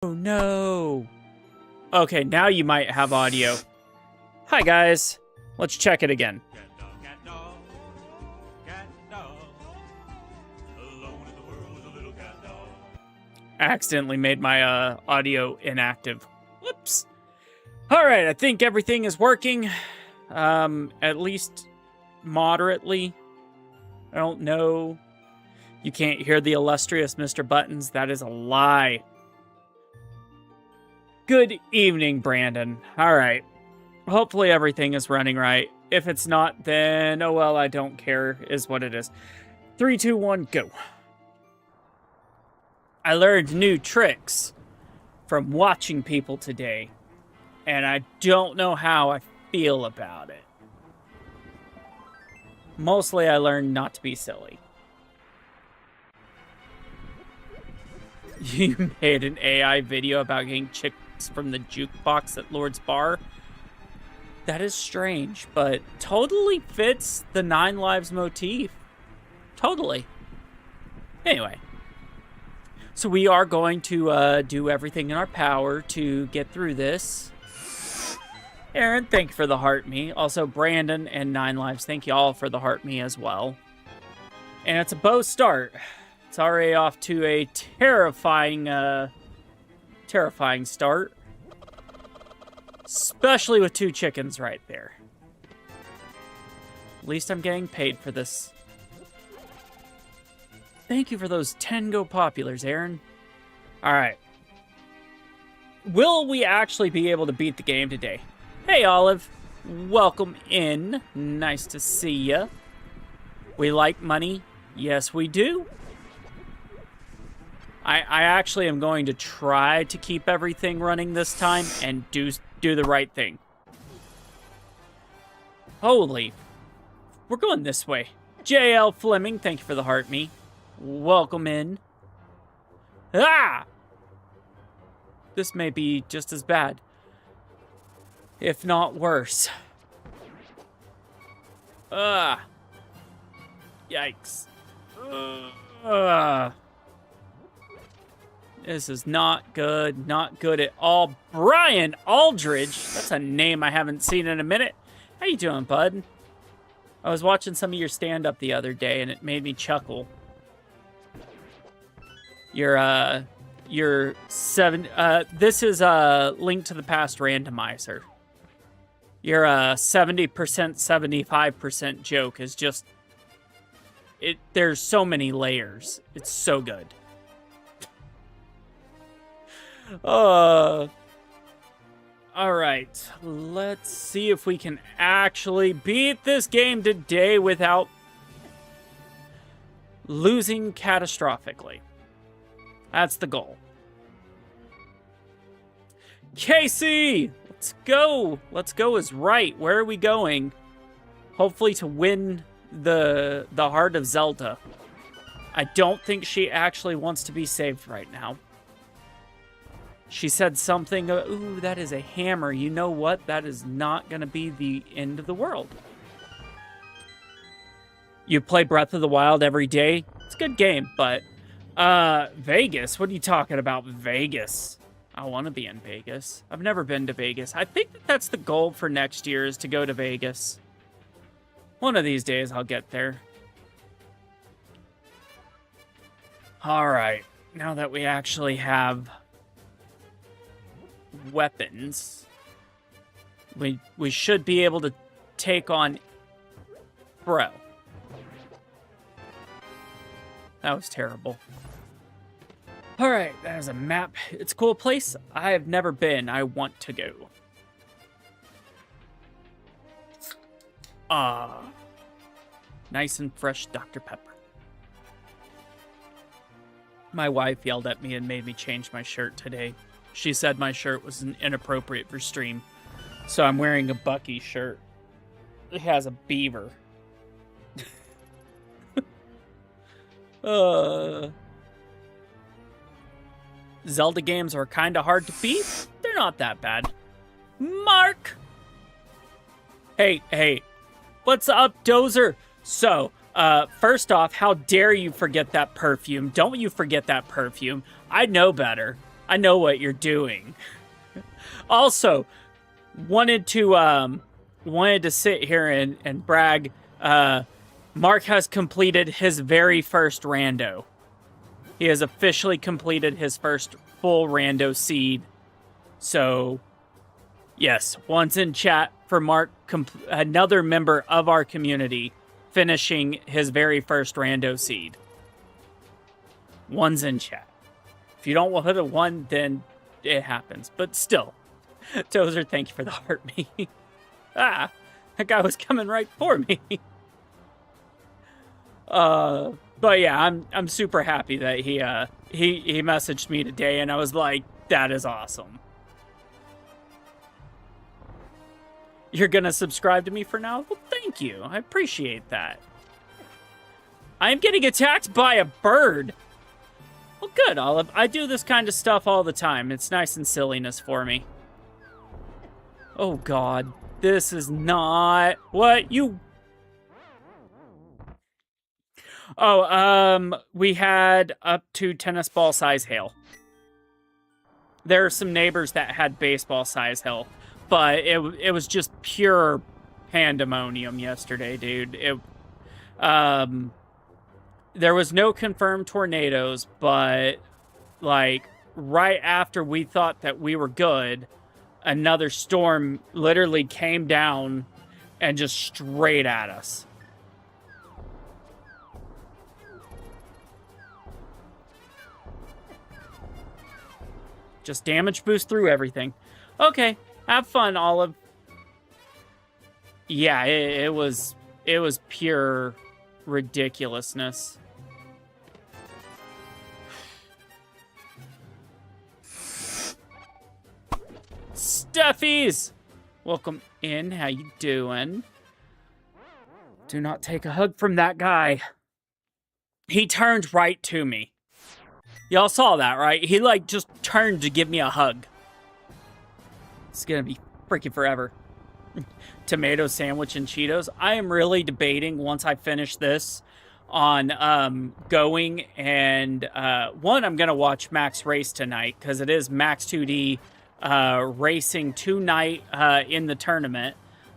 Oh no. Okay, now you might have audio. Hi guys. Let's check it again. Cat dog, cat dog. Alone in the world with a little cat dog. Accidentally made my audio inactive. Whoops. All right, I think everything is working. At least moderately. I don't know. You can't hear the illustrious Mr. Buttons. That is a lie. Good evening, Brandon. All right. Hopefully everything is running right. If it's not, then, oh well, I don't care, is what it is. 3, 2, 1, go. I learned new tricks from watching people today, and I don't know how I feel about it. Mostly I learned not to be silly. You made an AI video about getting chicks from the jukebox at Lord's Bar? That is strange, but totally fits the 9 Lives motif. Totally. Anyway. So we are going to do everything in our power to get through this. Aaron, thank you for the heart me. Also, Brandon and 9 Lives, thank you all for the heart me as well. And it's a bow start. It's already off to a terrifying start. Especially with 2 chickens right there. At least I'm getting paid for this. Thank you for those 10 go populars, Aaron. Alright. Will we actually be able to beat the game today? Hey, Olive. Welcome in. Nice to see ya. We like money. Yes, we do. I actually am going to try to keep everything running this time and do the right thing. Holy. We're going this way. JL Fleming, thank you for the heart me. Welcome in. Ah! This may be just as bad. If not worse. Ah. Yikes. This is not good. Not good at all. Brian Aldridge. That's a name I haven't seen in a minute. How you doing, bud? I was watching some of your stand-up the other day, and it made me chuckle. This is a Link to the Past randomizer. Your 70%, 75% joke is just... There's so many layers. It's so good. All right, let's see if we can actually beat this game today without losing catastrophically. That's the goal. Casey, let's go. Let's go is right. Where are we going? Hopefully to win the heart of Zelda. I don't think she actually wants to be saved right now. She said something, ooh, that is a hammer. You know what? That is not going to be the end of the world. You play Breath of the Wild every day? It's a good game, but... Vegas? What are you talking about, Vegas? I want to be in Vegas. I've never been to Vegas. I think that's the goal for next year, is to go to Vegas. One of these days, I'll get there. Alright. Now that we actually have... weapons, we should be able to take on Bro. That was terrible. Alright, that is a map. It's a cool place. I have never been. I want to go. Nice and fresh Dr. Pepper. My wife yelled at me and made me change my shirt today. She said my shirt was inappropriate for stream. So I'm wearing a Bucky shirt. It has a beaver. Zelda games are kind of hard to beat. They're not that bad. Mark! Hey. What's up, Dozer? So, first off, how dare you forget that perfume? Don't you forget that perfume. I know better. I know what you're doing. Also, wanted to sit here and brag. Mark has completed his very first rando. He has officially completed his first full rando seed. So, yes, once in chat for Mark, another member of our community, finishing his very first rando seed. One's in chat. If you don't hit a one, then it happens. But still, Tozer, thank you for the heart me. That guy was coming right for me. But yeah, I'm super happy that he messaged me today, and I was like, that is awesome. You're gonna subscribe to me for now? Well, thank you. I appreciate that. I'm getting attacked by a bird. Well, good, Olive. I do this kind of stuff all the time. It's nice and silliness for me. Oh, God. This is not... What? You... Oh, we had up to tennis ball size hail. There are some neighbors that had baseball size hail, but it was just pure pandemonium yesterday, dude. There was no confirmed tornadoes, but like right after we thought that we were good, another storm literally came down and just straight at us. Just damage boost through everything. Okay, have fun, Olive. Yeah, it was pure ridiculousness. Steffies! Welcome in. How you doing? Do not take a hug from that guy. He turned right to me. Y'all saw that, right? He, like, just turned to give me a hug. It's gonna be freaking forever. Tomato sandwich and Cheetos. I am really debating, once I finish this, on going and... one, I'm gonna watch Max race tonight, because it is Max 2D racing tonight in the tournament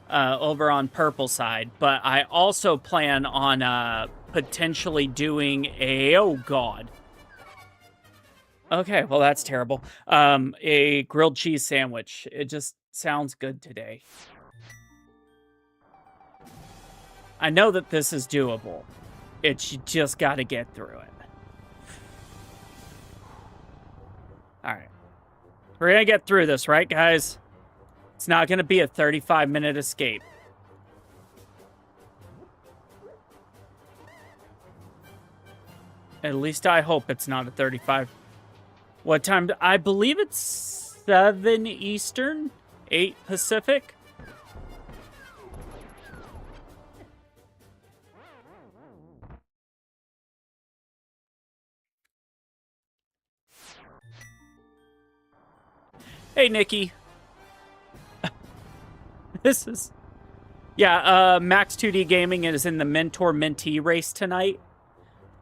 over on Purple side. But I also plan on potentially doing a... Oh, God. Okay, well, that's terrible. A grilled cheese sandwich. It just sounds good today. I know that this is doable. You just got to get through it. All right. We're going to get through this, right, guys? It's not going to be a 35-minute escape. At least I hope it's not a 35. What time? I believe it's 7 Eastern, 8 Pacific. Hey, Nikki. This is... Yeah, Max 2D Gaming is in the Mentor-Mentee race tonight.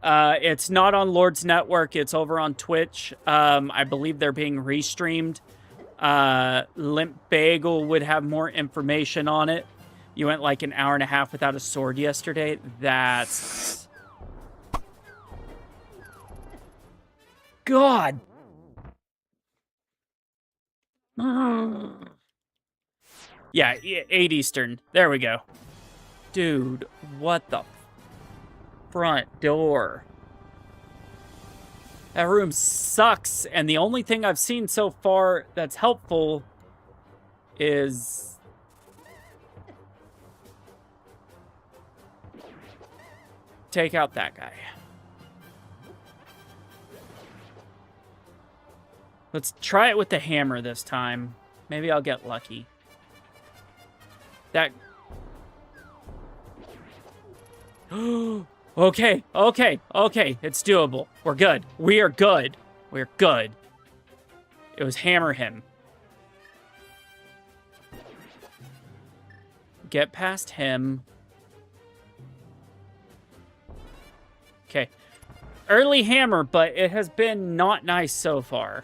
It's not on Lord's Network. It's over on Twitch. I believe they're being restreamed. Limp Bagel would have more information on it. You went like an hour and a half without a sword yesterday. That's... God. Yeah, 8 Eastern. There we go. Dude, what the front door? That room sucks, and the only thing I've seen so far that's helpful is... take out that guy. Let's try it with the hammer this time. Maybe I'll get lucky. That... Okay. It's doable. We're good. We are good. We're good. It was hammer him. Get past him. Okay. Early hammer, but it has been not nice so far.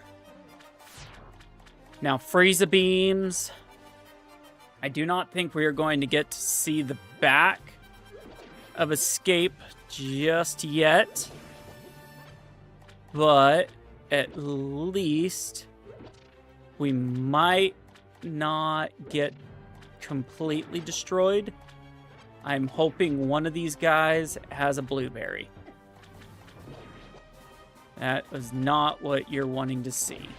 Now, Frieza beams. I do not think we are going to get to see the back of Escape just yet. But at least we might not get completely destroyed. I'm hoping one of these guys has a blueberry. That was not what you're wanting to see.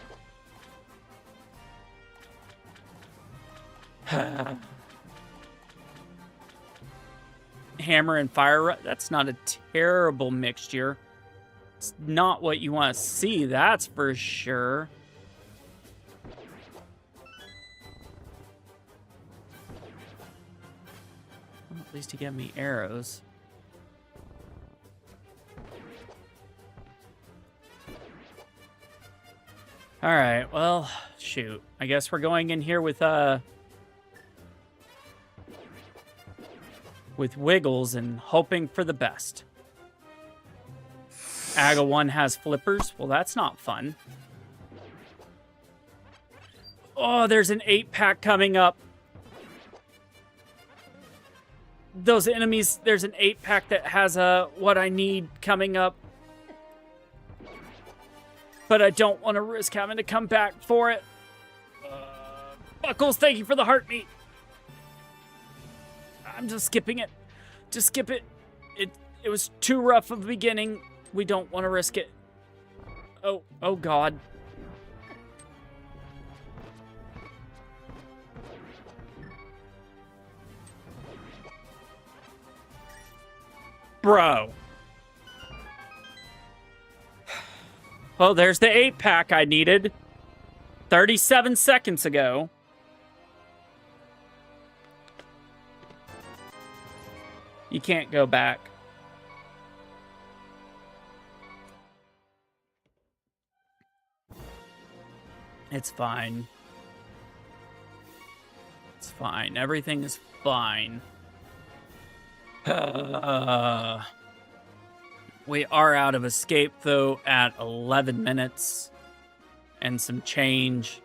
Hammer and fire, that's not a terrible mixture. It's not what you want to see, that's for sure. Well, at least he gave me arrows. Alright, well, shoot. I guess we're going in here with Wiggles and hoping for the best. Aga 1 has flippers. Well, that's not fun. Oh, there's an 8-pack coming up. Those enemies, there's an 8-pack that has what I need coming up. But I don't want to risk having to come back for it. Buckles, thank you for the heart meat. I'm just skipping it. Just skip it. It was too rough of a beginning. We don't want to risk it. Oh God. Bro. Well, there's the 8-pack I needed 37 seconds ago. You can't go back. It's fine. It's fine. Everything is fine. We are out of Escape, though, at 11 minutes and some change.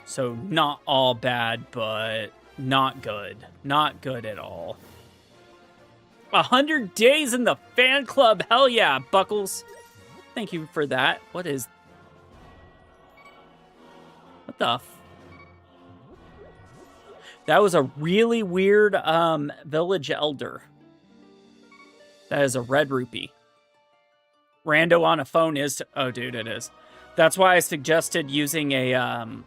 So not all bad, but not good. Not good at all. 100 days in the fan club. Hell yeah, Buckles. Thank you for that. What the That was a really weird village elder. That is a red rupee. Rando on a phone is... Oh, dude, it is. That's why I suggested using an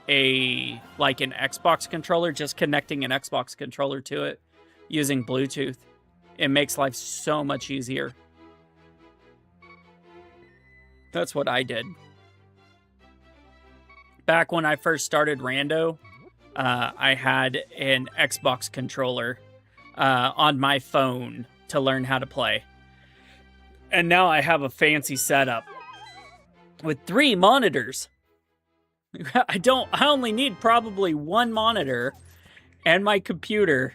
Xbox controller, just connecting an Xbox controller to it using Bluetooth. It makes life so much easier. That's what I did. Back when I first started Rando, I had an Xbox controller on my phone to learn how to play. And now I have a fancy setup with 3 monitors. I only need probably 1 monitor and my computer.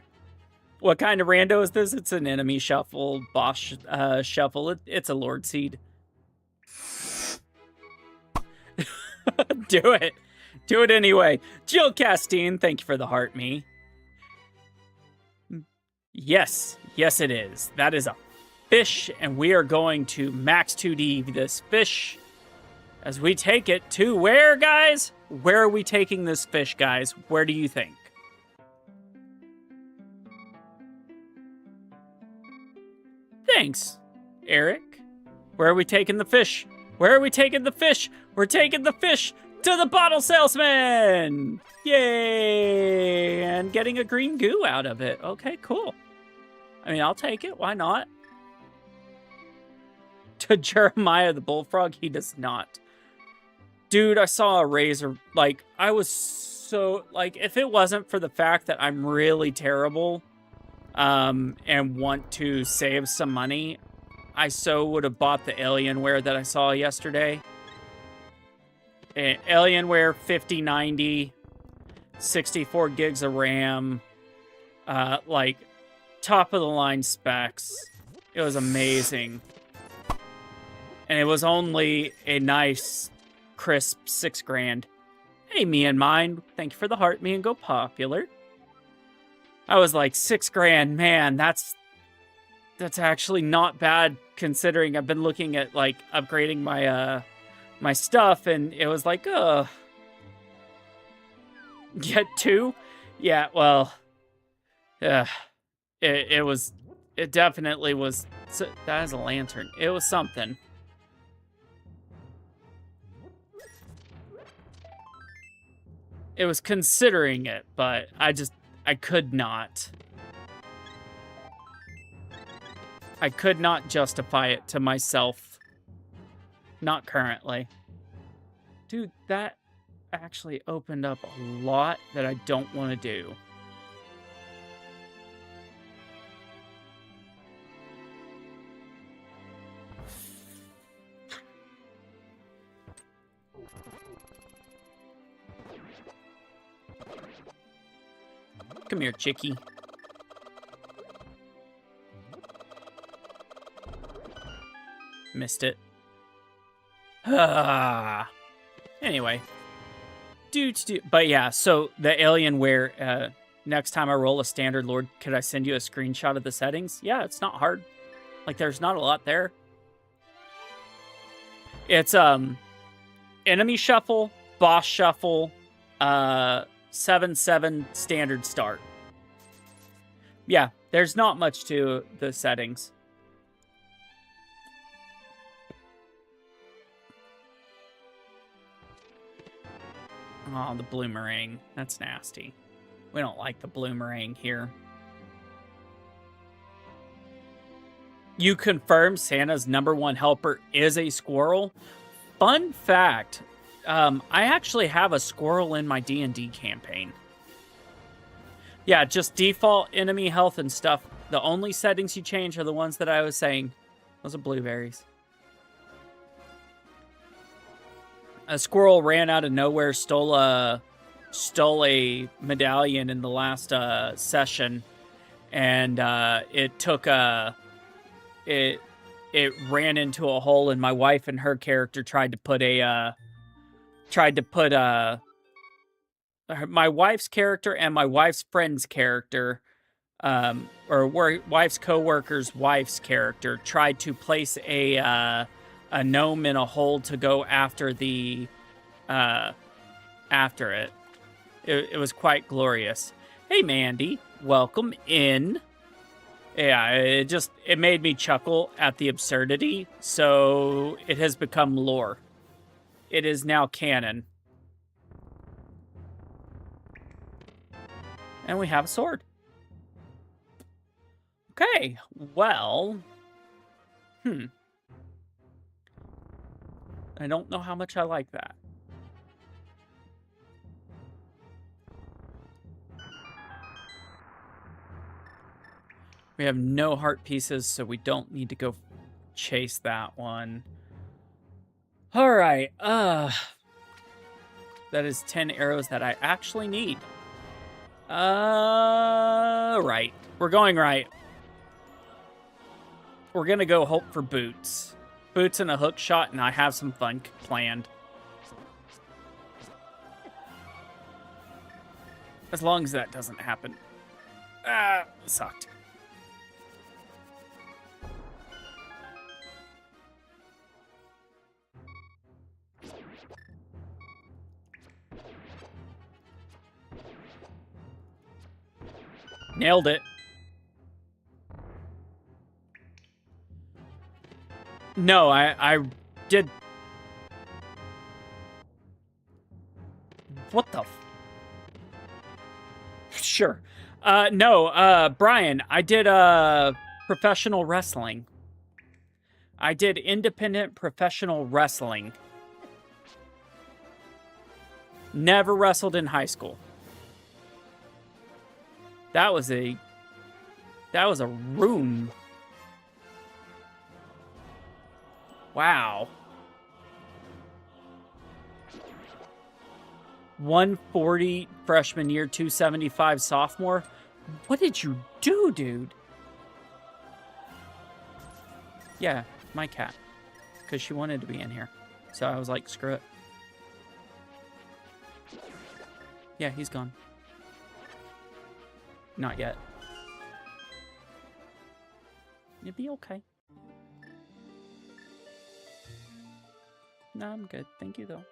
What kind of Rando is this? It's an enemy shuffle, boss shuffle. It's a Lord Seed. Do it. Do it anyway. Jill Castine, thank you for the heart me. Yes. Yes, it is. That is a fish, and we are going to max 2D this fish as we take it to where, guys? Where are we taking this fish, guys? Where do you think? Thanks, Eric. Where are we taking the fish? Where are we taking the fish? We're taking the fish to the bottle salesman! Yay! And getting a green goo out of it. Okay, cool. I mean, I'll take it. Why not? To Jeremiah the Bullfrog, he does not. Dude, I saw a razor. Like, I was so... Like, if it wasn't for the fact that I'm really terrible and want to save some money, I so would have bought the Alienware that I saw yesterday. Alienware 5090, 64 gigs of RAM, like top of the line specs. It was amazing. And it was only a nice, crisp $6,000. Hey, me and mine. Thank you for the heart. Me and go popular. I was like, 6 grand. Man, that's actually not bad considering I've been looking at like upgrading my my stuff, and it was like, get 2? Yeah, well, yeah, it definitely was. That is a lantern. It was something. It was considering it, but I could not. I could not justify it to myself. Not currently. Dude, that actually opened up a lot that I don't want to do. Come here, chickie. Missed it. Anyway. But yeah, so the Alienware, next time I roll a standard lord, could I send you a screenshot of the settings? Yeah, it's not hard. Like, there's not a lot there. It's, enemy shuffle, boss shuffle, 7/7 standard start. Yeah, there's not much to the settings. Oh, the bloomerang. That's nasty. We don't like the bloomerang here. You confirm Santa's #1 helper is a squirrel? Fun fact, I actually have a squirrel in my D&D campaign. Yeah, just default enemy health and stuff. The only settings you change are the ones that I was saying. Those are blueberries. A squirrel ran out of nowhere, stole a medallion in the last session, and it took it ran into a hole, and my wife and her character tried to put my wife's character and my wife's friend's character, wife's coworker's wife's character tried to place a gnome in a hole to go after the after it. It was quite glorious. Hey, Mandy, welcome in. Yeah, it made me chuckle at the absurdity, so it has become lore. It is now canon. And we have a sword. Okay, well, I don't know how much I like that. We have no heart pieces, so we don't need to go chase that one. All right, that is 10 arrows that I actually need. Right. We're going right. We're gonna go hope for boots. Boots and a hook shot, and I have some fun planned. As long as that doesn't happen. Sucked. Nailed it. No, I did. What the? Sure. No, Brian, I did professional wrestling. I did independent professional wrestling. Never wrestled in high school. That was a room. Wow. 140 freshman year, 275 sophomore. What did you do, dude? Yeah, my cat. Because she wanted to be in here. So I was like, screw it. Yeah, he's gone. Not yet. You'll be okay. No, I'm good. Thank you, though.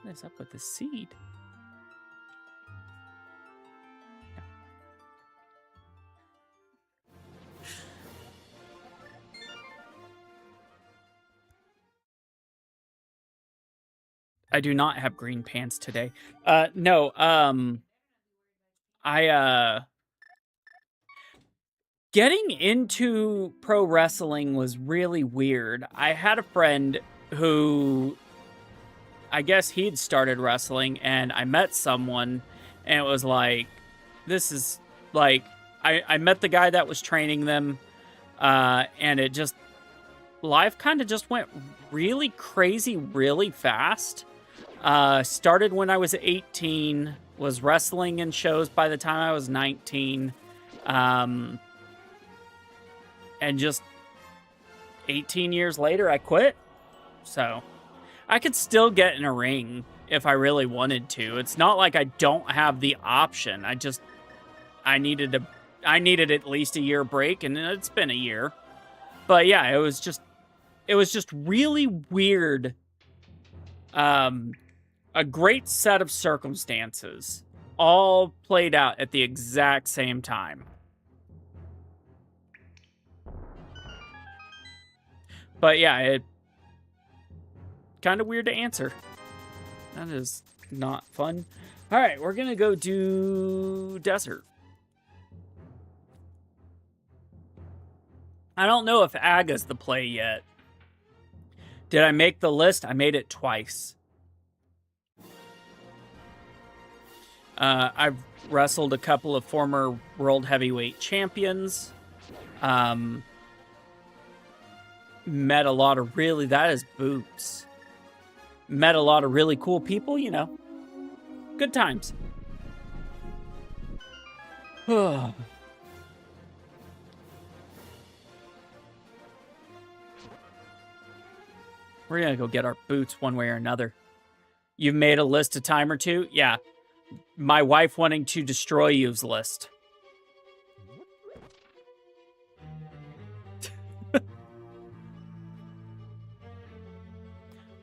What is up with the seed? I do not have green pants today. No, getting into pro wrestling was really weird. I had a friend who, I guess he'd started wrestling, and I met someone, and it was like, this is like, I met the guy that was training them, and it just, life kind of just went really crazy really fast. Started when I was 18, was wrestling in shows by the time I was 19. And just 18 years later, I quit. So I could still get in a ring if I really wanted to. It's not like I don't have the option. I needed at least a year break, and it's been a year. But yeah, it was just really weird. A great set of circumstances all played out at the exact same time. But yeah, it kind of weird to answer. That is not fun. All right, we're going to go do desert. I don't know if Aga's the play yet. Did I make the list? I made it twice. I've wrestled a couple of former world heavyweight champions. Met a lot of really, that is Boots. Met a lot of really cool people, you know. Good times. We're gonna go get our boots one way or another. You've made a list a time or two? Yeah. My wife wanting to destroy you's list.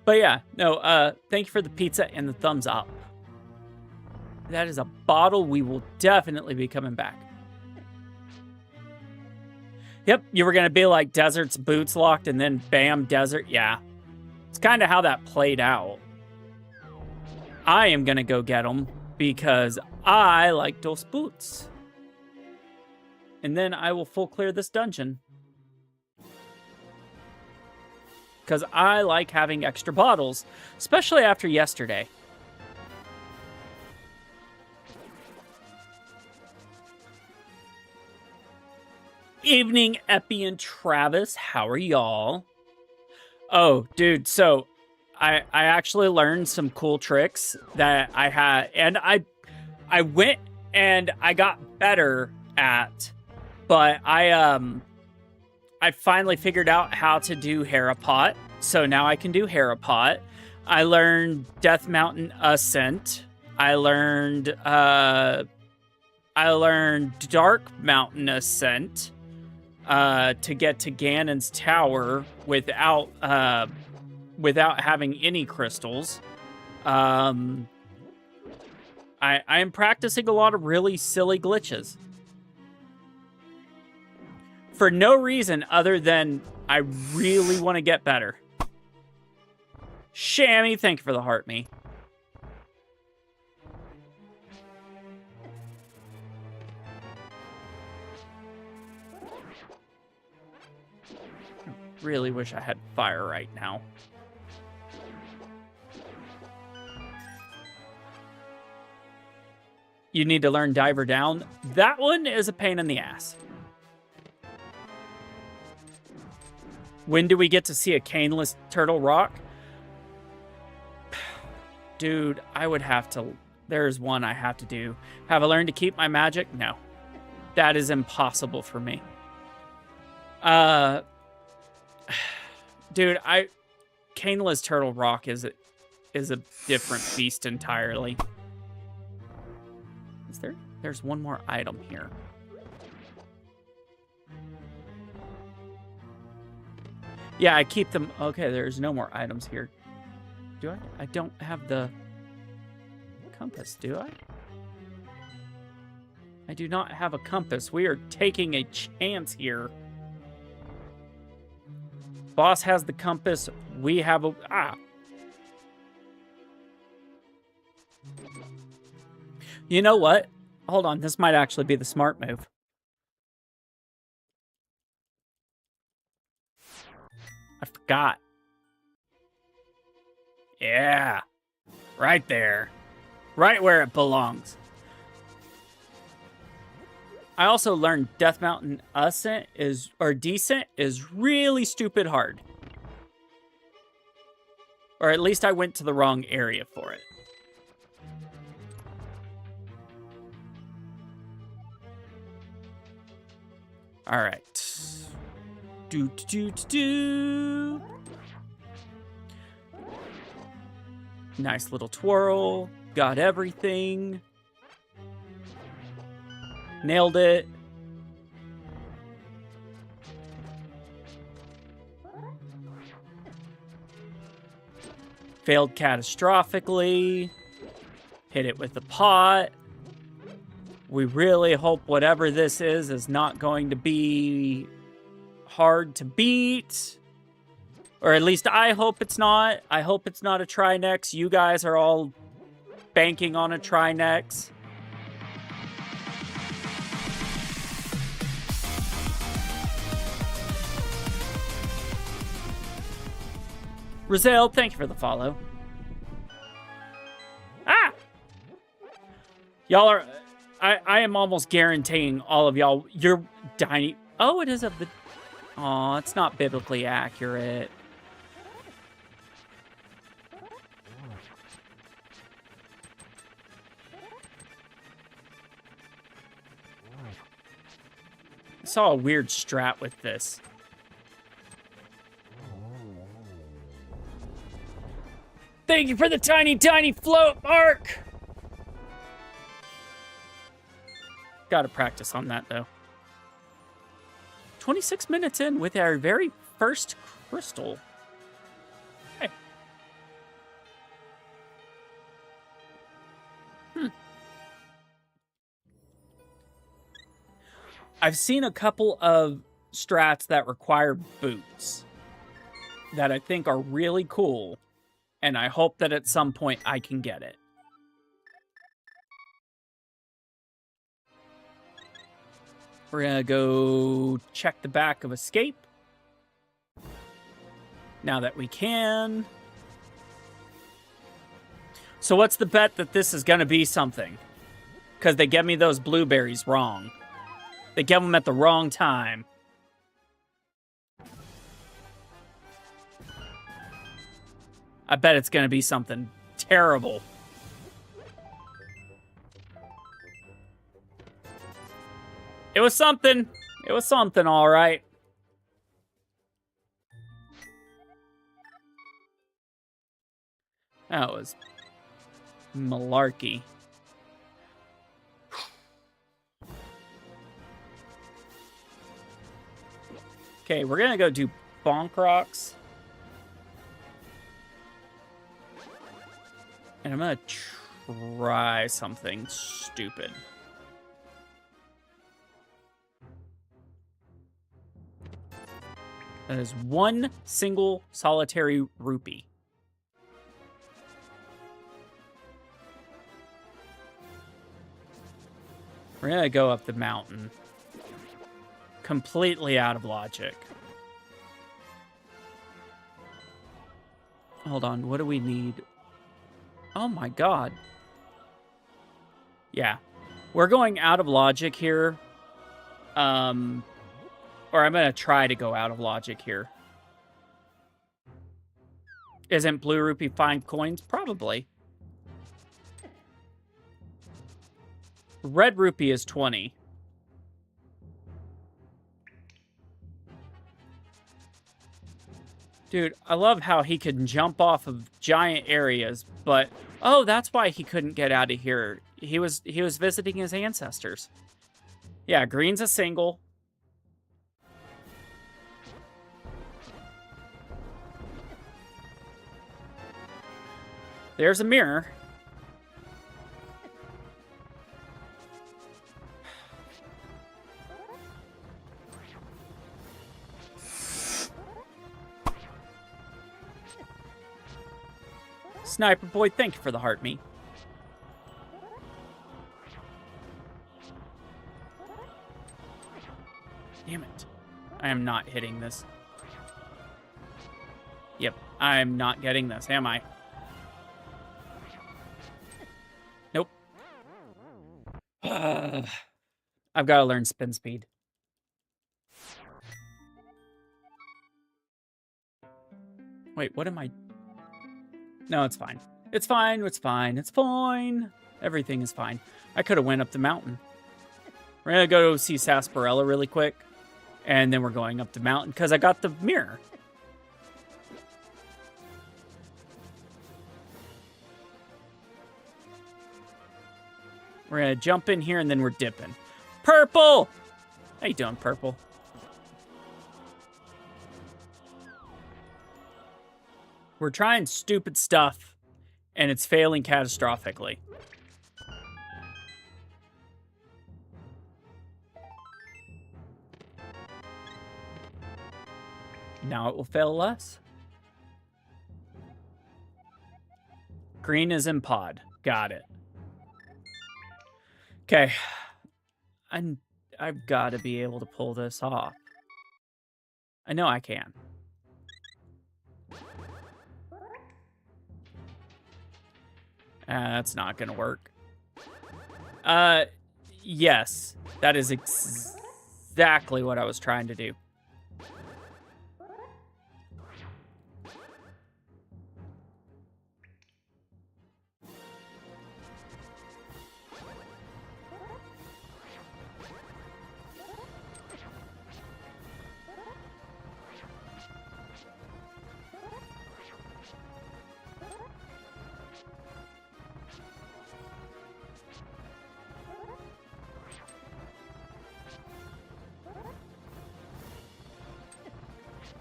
But yeah, no, thank you for the pizza and the thumbs up. That is a bottle we will definitely be coming back. Yep, you were going to be like Desert's boots locked and then bam, Desert. Yeah, it's kind of how that played out. I am going to go get them because I like those boots. And then I will full clear this dungeon. Because I like having extra bottles, especially after yesterday. Evening, Epi and Travis. How are y'all? Oh, dude, so I actually learned some cool tricks that I had, and I went and I got better at, but I finally figured out how to do Harapot, so now I can do Harapot. I learned Death Mountain Ascent. I learned Dark Mountain Ascent to get to Ganon's Tower without having any crystals. I am practicing a lot of really silly glitches. For no reason other than I really want to get better. Shammy, thank you for the heart, me. I really wish I had fire right now. You need to learn Diver Down. That one is a pain in the ass. When do we get to see a caneless turtle rock? Dude, I would have to... There's one I have to do. Have I learned to keep my magic? No. That is impossible for me. Dude, caneless turtle rock is... is a different beast entirely. Is there? There's one more item here. Yeah, I keep them. Okay, there's no more items here. Do I? I don't have the compass, do I? I do not have a compass. We are taking a chance here. Boss has the compass. We have a... Ah. You know what? Hold on. This might actually be the smart move. I forgot. Yeah. Right there. Right where it belongs. I also learned Death Mountain Ascent Descent is really stupid hard. Or at least I went to the wrong area for it. All right. Do. Nice little twirl. Got everything. Nailed it. Failed catastrophically. Hit it with the pot. We really hope whatever this is not going to be hard to beat. Or at least I hope it's not. I hope it's not a Trinex. You guys are all banking on a Trinex. Rizal, thank you for the follow. Ah! Y'all are... I am almost guaranteeing all of y'all... You're dying... Oh, it is a... Aw, it's not biblically accurate. I saw a weird strat with this. Thank you for the tiny float, Mark! Gotta practice on that, though. 26 minutes in with our very first crystal. Hey. I've seen a couple of strats that require boots that I think are really cool, and I hope that at some point I can get it. We're gonna go check the back of Escape. Now that we can. So what's the bet that this is gonna be something? Because they get me those blueberries wrong. They get them at the wrong time. I bet it's gonna be something terrible. It was something. It was something, all right. That was malarkey. Okay, we're gonna go do Bonk Rocks. And I'm gonna try something stupid. That is one single solitary rupee. We're gonna go up the mountain. Completely out of logic. Hold on, what do we need? Oh my god. Yeah. We're going out of logic here. Or I'm gonna try to go out of logic here. Isn't Blue Rupee 5 coins? Probably. Red Rupee is 20. Dude, I love how he can jump off of giant areas, but oh, that's why he couldn't get out of here. He was visiting his ancestors. Yeah, green's a single. There's a mirror. Sniper boy, thank you for the heart me. Damn it. I am not hitting this. Yep, I'm not getting this, am I? Nope. I've got to learn spin speed. Wait, what am I... No, it's fine. It's fine, it's fine, it's fine. Everything is fine. I could have went up the mountain. We're going to go see Sarsaparilla really quick. And then we're going up the mountain because I got the mirror. We're going to jump in here and then we're dipping. Purple! How you doing, Purple? We're trying stupid stuff, and it's failing catastrophically. Now it will fail less. Green is in pod. Got it. Okay. I've got to be able to pull this off. I know I can. That's not going to work. Yes. That is exactly what I was trying to do.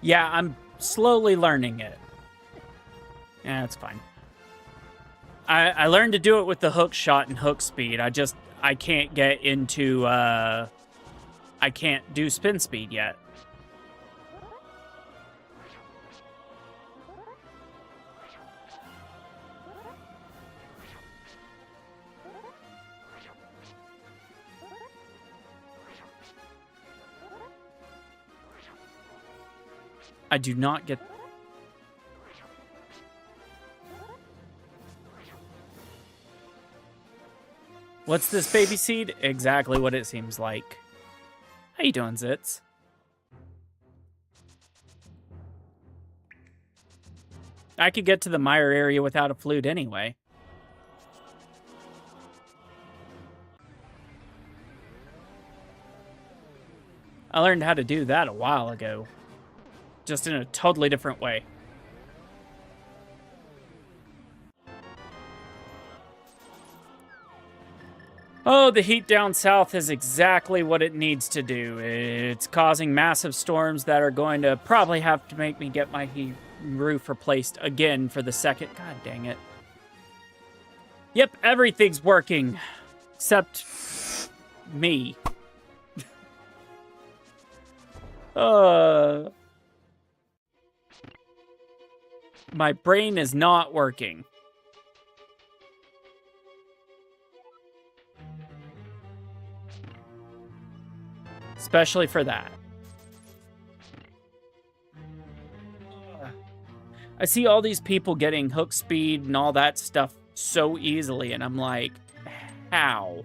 Yeah, I'm slowly learning it. Yeah, that's fine. I learned to do it with the hook shot and hook speed. I can't get into, I can't do spin speed yet. I do not get... What's this baby seed? Exactly what it seems like. How you doing, Zitz? I could get to the mire area without a flute anyway. I learned how to do that a while ago. Just in a totally different way. Oh, the heat down south is exactly what it needs to do. It's causing massive storms that are going to probably have to make me get my roof replaced again for the second. God dang it. Yep, everything's working. Except me. My brain is not working. Especially for that. I see all these people getting hook speed and all that stuff so easily, and I'm like, how?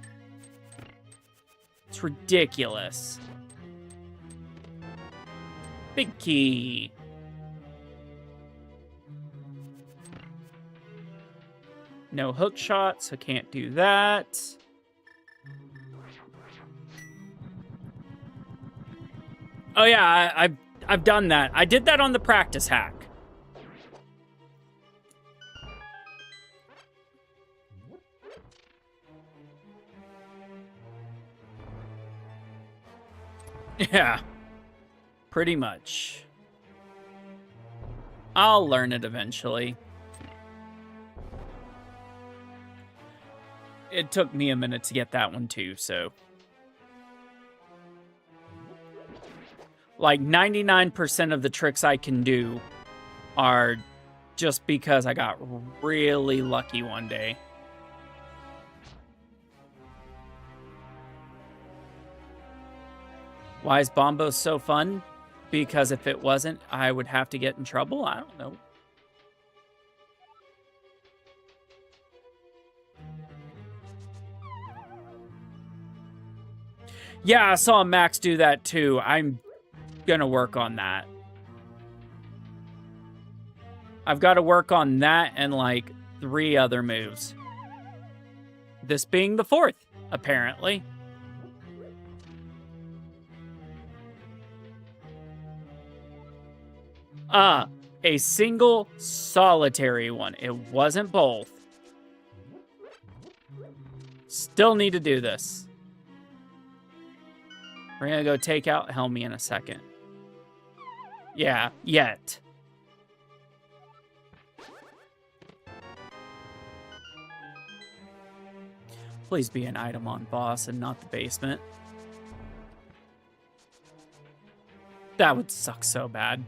It's ridiculous. Big key. No hook shots, so can't do that. Oh yeah, I've done that. I did that on the practice hack. Yeah, pretty much. I'll learn it eventually. It took me a minute to get that one too, so. Like 99% of the tricks I can do are just because I got really lucky one day. Why is Bombo so fun? Because if it wasn't, I would have to get in trouble? I don't know. Yeah, I saw Max do that too. I'm gonna work on that. I've got to work on that and like 3 other moves. This being the 4th, apparently. A single solitary one. It wasn't both. Still need to do this. We're gonna go take out Helmy in a second. Yeah, yet. Please be an item on boss and not the basement. That would suck so bad.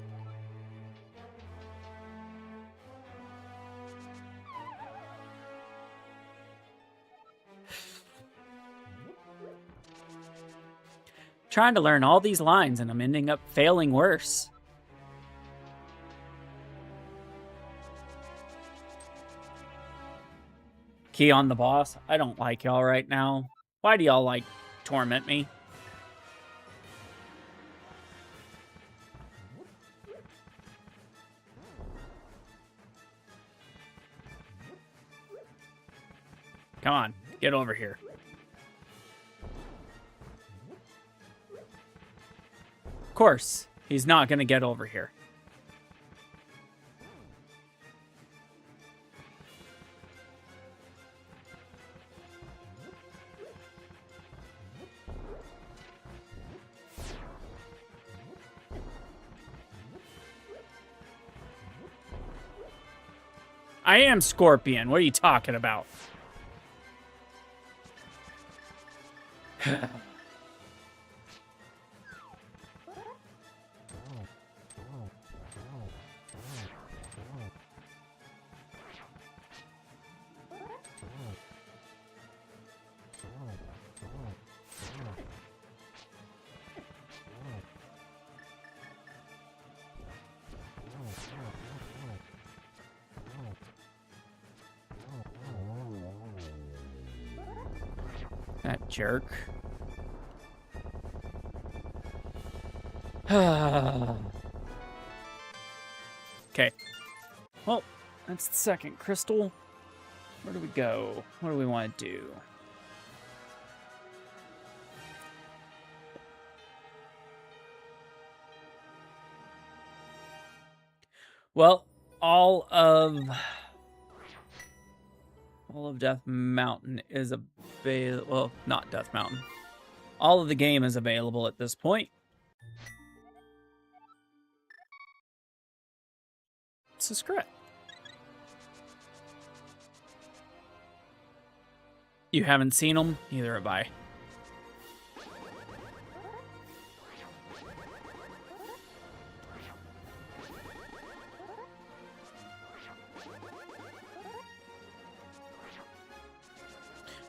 Trying to learn all these lines and I'm ending up failing worse. Key on the boss. I don't like y'all right now. Why do y'all like torment me? Come on, get over here. Of course, he's not gonna get over here. I am Scorpion. What are you talking about? That jerk. Okay. Well, that's the second crystal. Where do we go? What do we want to do? Well, all of Death Mountain is available. Well, not Death Mountain. All of the game is available at this point. It's a script. You haven't seen them? Neither have I.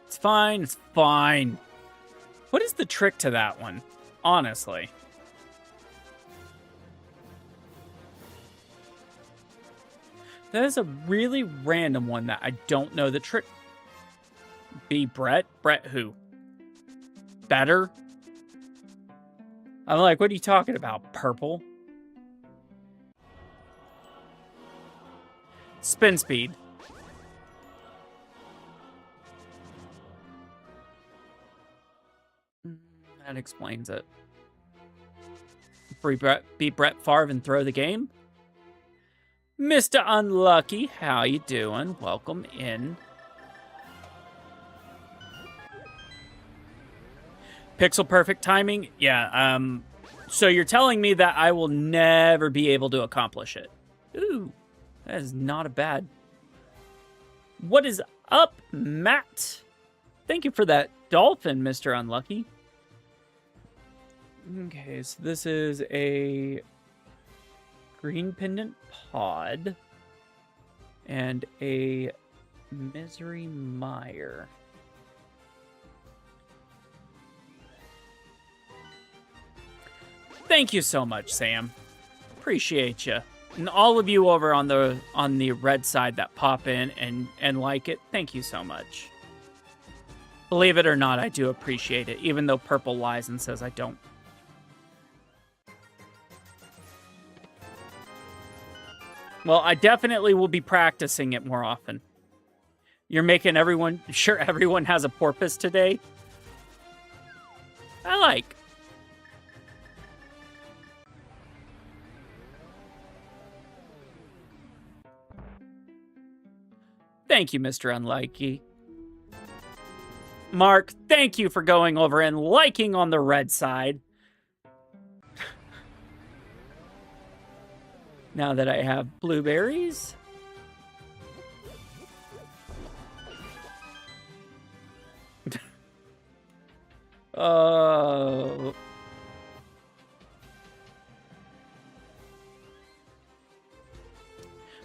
It's fine, it's fine. What is the trick to that one? Honestly. That is a really random one that I don't know the trick. Be Brett? Brett who? Better? I'm like, what are you talking about? Purple? Spin speed. That explains it. Beat Brett Favre and throw the game? Mr. Unlucky, how you doing? Welcome in. Pixel perfect timing? Yeah, so you're telling me that I will never be able to accomplish it. Ooh, that is not a bad. What is up, Matt? Thank you for that dolphin, Mr. Unlucky. Okay, so this is a green pendant pod and a misery mire. Thank you so much, Sam. Appreciate you. And all of you over on the red side that pop in and like it, thank you so much. Believe it or not, I do appreciate it, even though Purple lies and says I don't. Well, I definitely will be practicing it more often. You're making sure everyone has a porpoise today? I like. Thank you, Mr. Unlikey. Mark, thank you for going over and liking on the red side. Now that I have blueberries. Oh.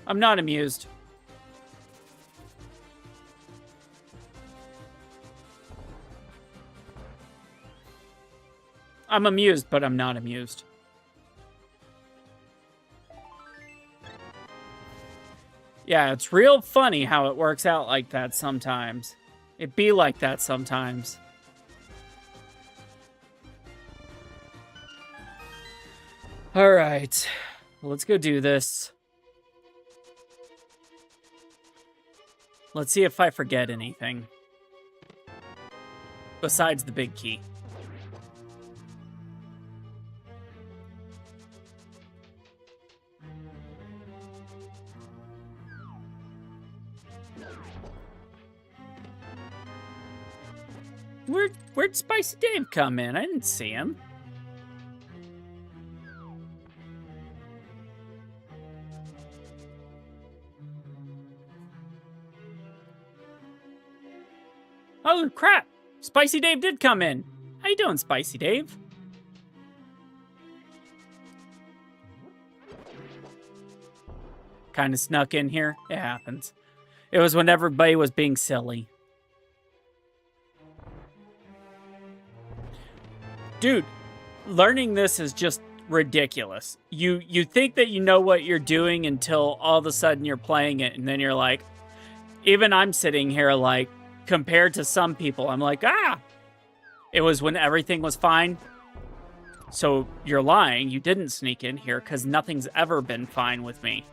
I'm not amused. I'm amused, but I'm not amused. Yeah, it's real funny how it works out like that sometimes. It be like that sometimes. All right, let's go do this. Let's see if I forget anything. Besides the big key. Where'd Spicy Dave come in? I didn't see him. Oh, crap. Spicy Dave did come in. How you doing, Spicy Dave? Kind of snuck in here. It happens. It was when everybody was being silly. Dude, learning this is just ridiculous. You think that you know what you're doing until all of a sudden you're playing it, and then you're like, even I'm sitting here like, compared to some people, I'm like, it was when everything was fine. So you're lying. You didn't sneak in here because nothing's ever been fine with me.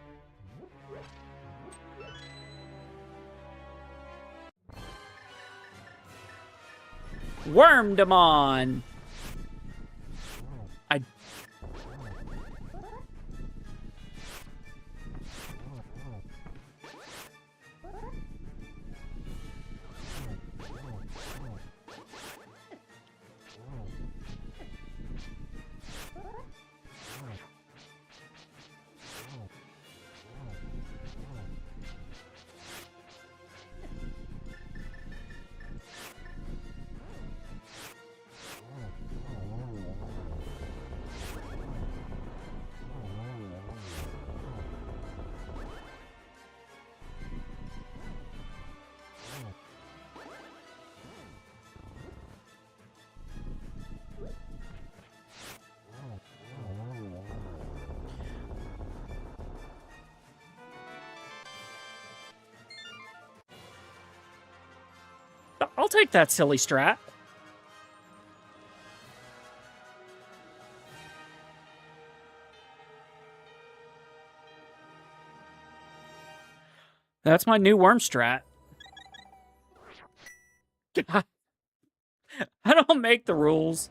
Wormed him on. I'll take that silly strat. That's my new worm strat. I don't make the rules.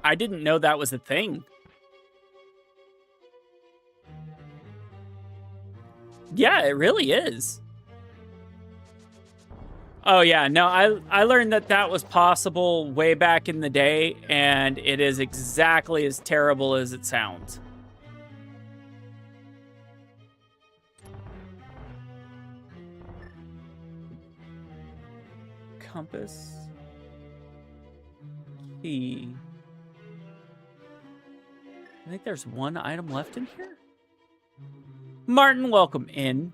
I didn't know that was a thing. Yeah, it really is. Oh yeah, no, I learned that that was possible way back in the day, and it is exactly as terrible as it sounds. Compass. Key. I think there's one item left in here. Martin, welcome in.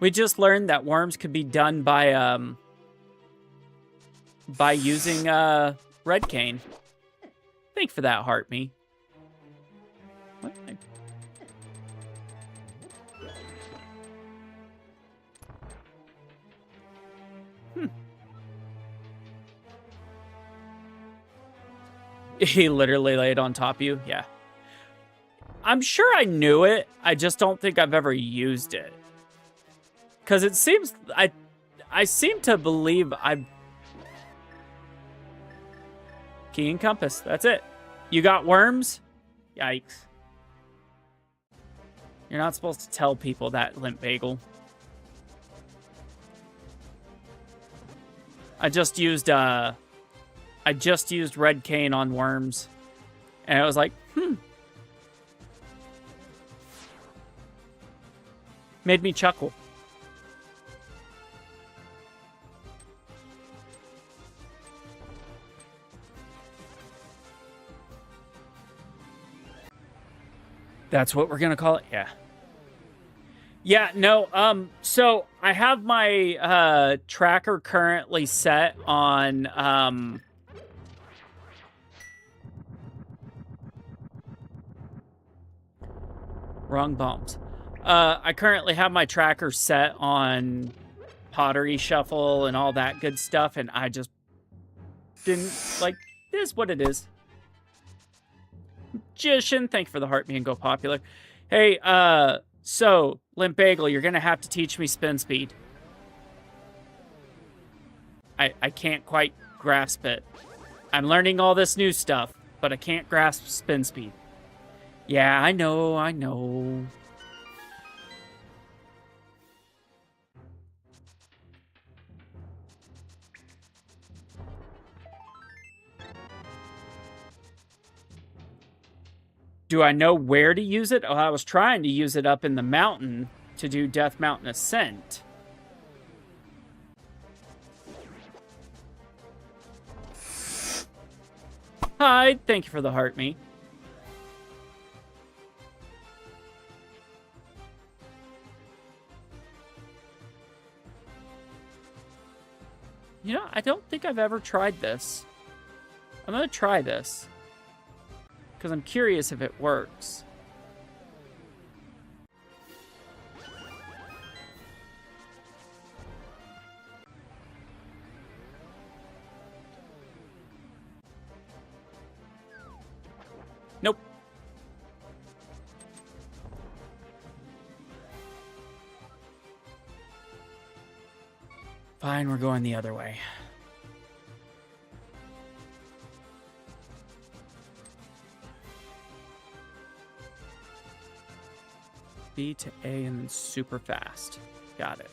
We just learned that worms could be done by using red cane. Thank you for that, heart me. What? He literally laid on top of you? Yeah. I'm sure I knew it. I just don't think I've ever used it. Because it seems... I seem to believe I've... Key and compass. That's it. You got worms? Yikes. You're not supposed to tell people that, Limp Bagel. I just used red cane on worms. And I was like, Made me chuckle. That's what we're gonna call it? Yeah. Yeah, no, so I have my tracker currently set on wrong bombs. I currently have my tracker set on pottery shuffle and all that good stuff, and I just didn't, like, it is what it is. Magician, thank you for the heart, me and go popular. Hey, so, Limp Bagel, you're gonna have to teach me spin speed. I can't quite grasp it. I'm learning all this new stuff, but I can't grasp spin speed. Yeah, I know. Do I know where to use it? Oh, I was trying to use it up in the mountain to do Death Mountain Ascent. Hi, thank you for the heart, me. You know, I don't think I've ever tried this. I'm gonna try this. Because I'm curious if it works. Nope. Fine, we're going the other way. B to A and then super fast. Got it.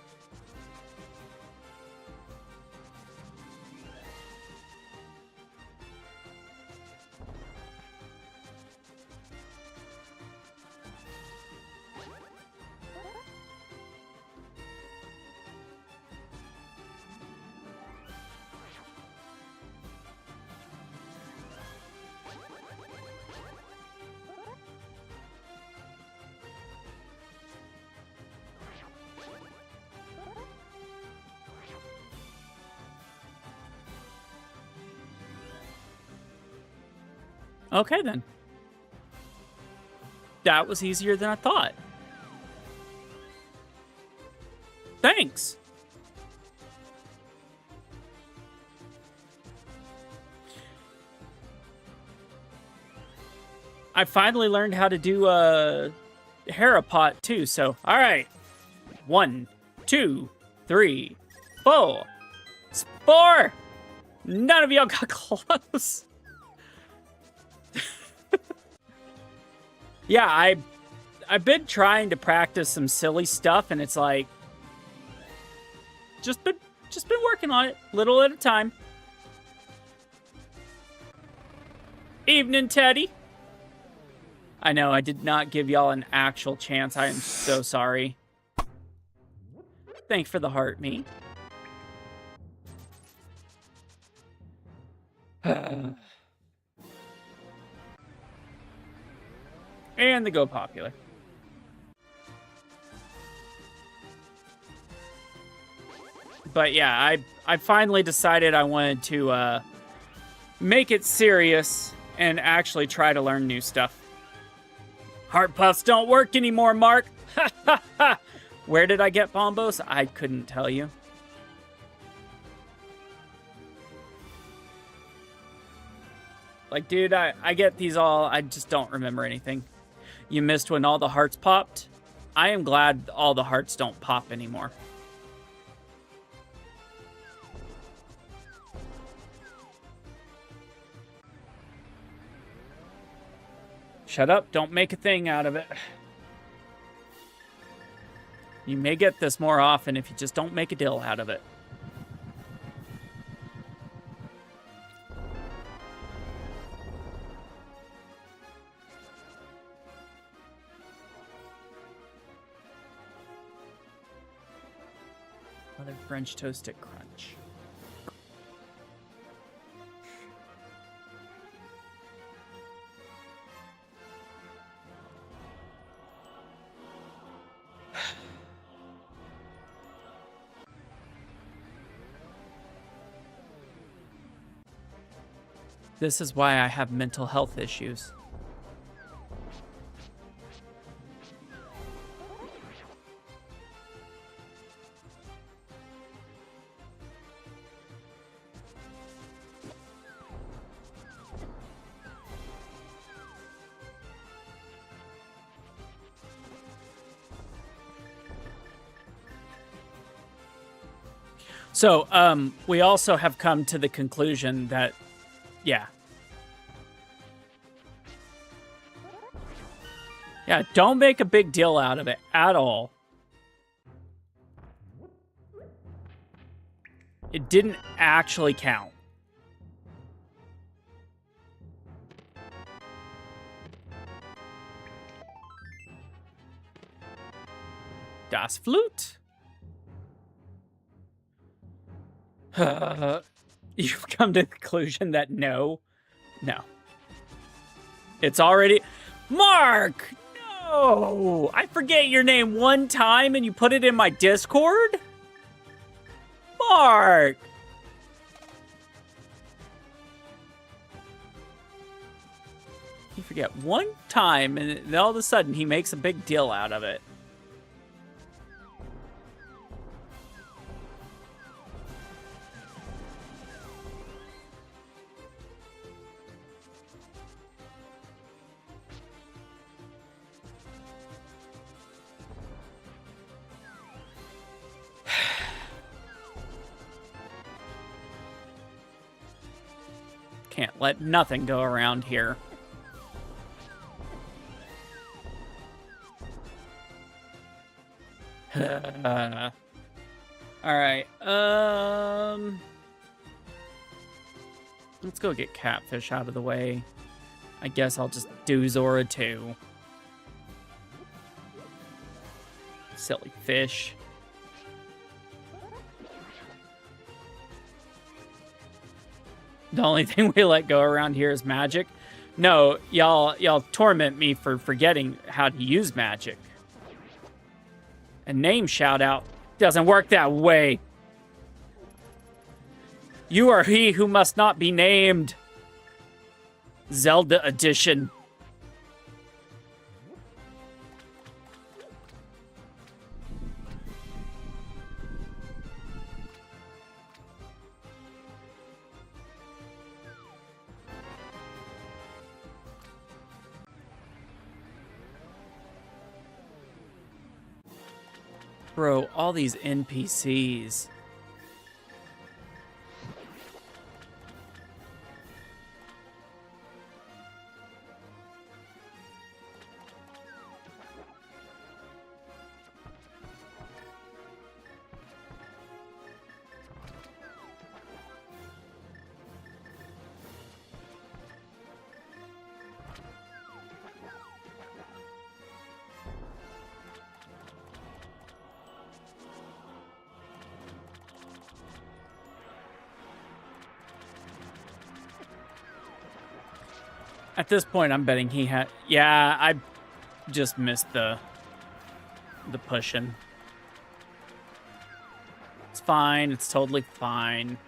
Okay, then. That was easier than I thought. Thanks. I finally learned how to do Harapot too, so all right. 1, 2, 3, 4. 4! None of y'all got close. Yeah, I've been trying to practice some silly stuff, and it's like, Just been working on it, little at a time. Evening, Teddy. I know, I did not give y'all an actual chance. I am so sorry. Thanks for the heart, me. And the Go Popular. But yeah, I finally decided I wanted to make it serious and actually try to learn new stuff. Heart puffs don't work anymore, Mark. Where did I get Bombos? I couldn't tell you. Like, dude, I get these all. I just don't remember anything. You missed when all the hearts popped? I am glad all the hearts don't pop anymore. Shut up, don't make a thing out of it. You may get this more often if you just don't make a deal out of it. Another French toasted crunch. This is why I have mental health issues. So, we also have come to the conclusion that, yeah. Yeah, don't make a big deal out of it at all. It didn't actually count. Das Flute. You've come to the conclusion that no. It's already... Mark! No! I forget your name one time and you put it in my Discord? Mark! You forget one time and then all of a sudden he makes a big deal out of it. Can't let nothing go around here. All right. Let's go get Catfish out of the way. I guess I'll just do Zora too. Silly fish. The only thing we let go around here is magic. No, y'all torment me for forgetting how to use magic. A name shout out doesn't work that way. You are he who must not be named. Zelda edition. Bro, all these NPCs. At this point, I'm betting he had... Yeah, I just missed the pushing. It's fine. It's totally fine.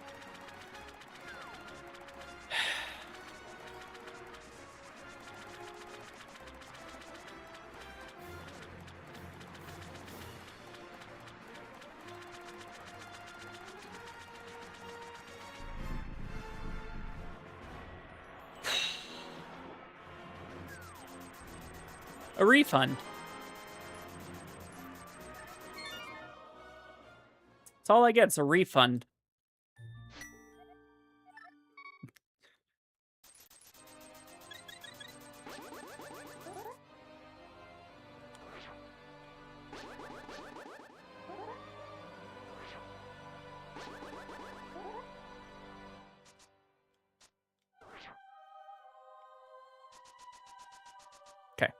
A refund. That's all I get. It's a refund. Okay.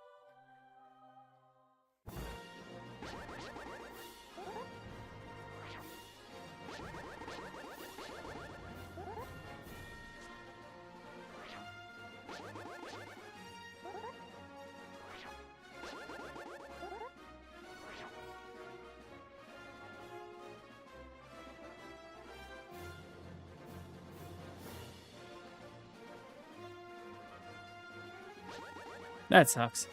That sucks.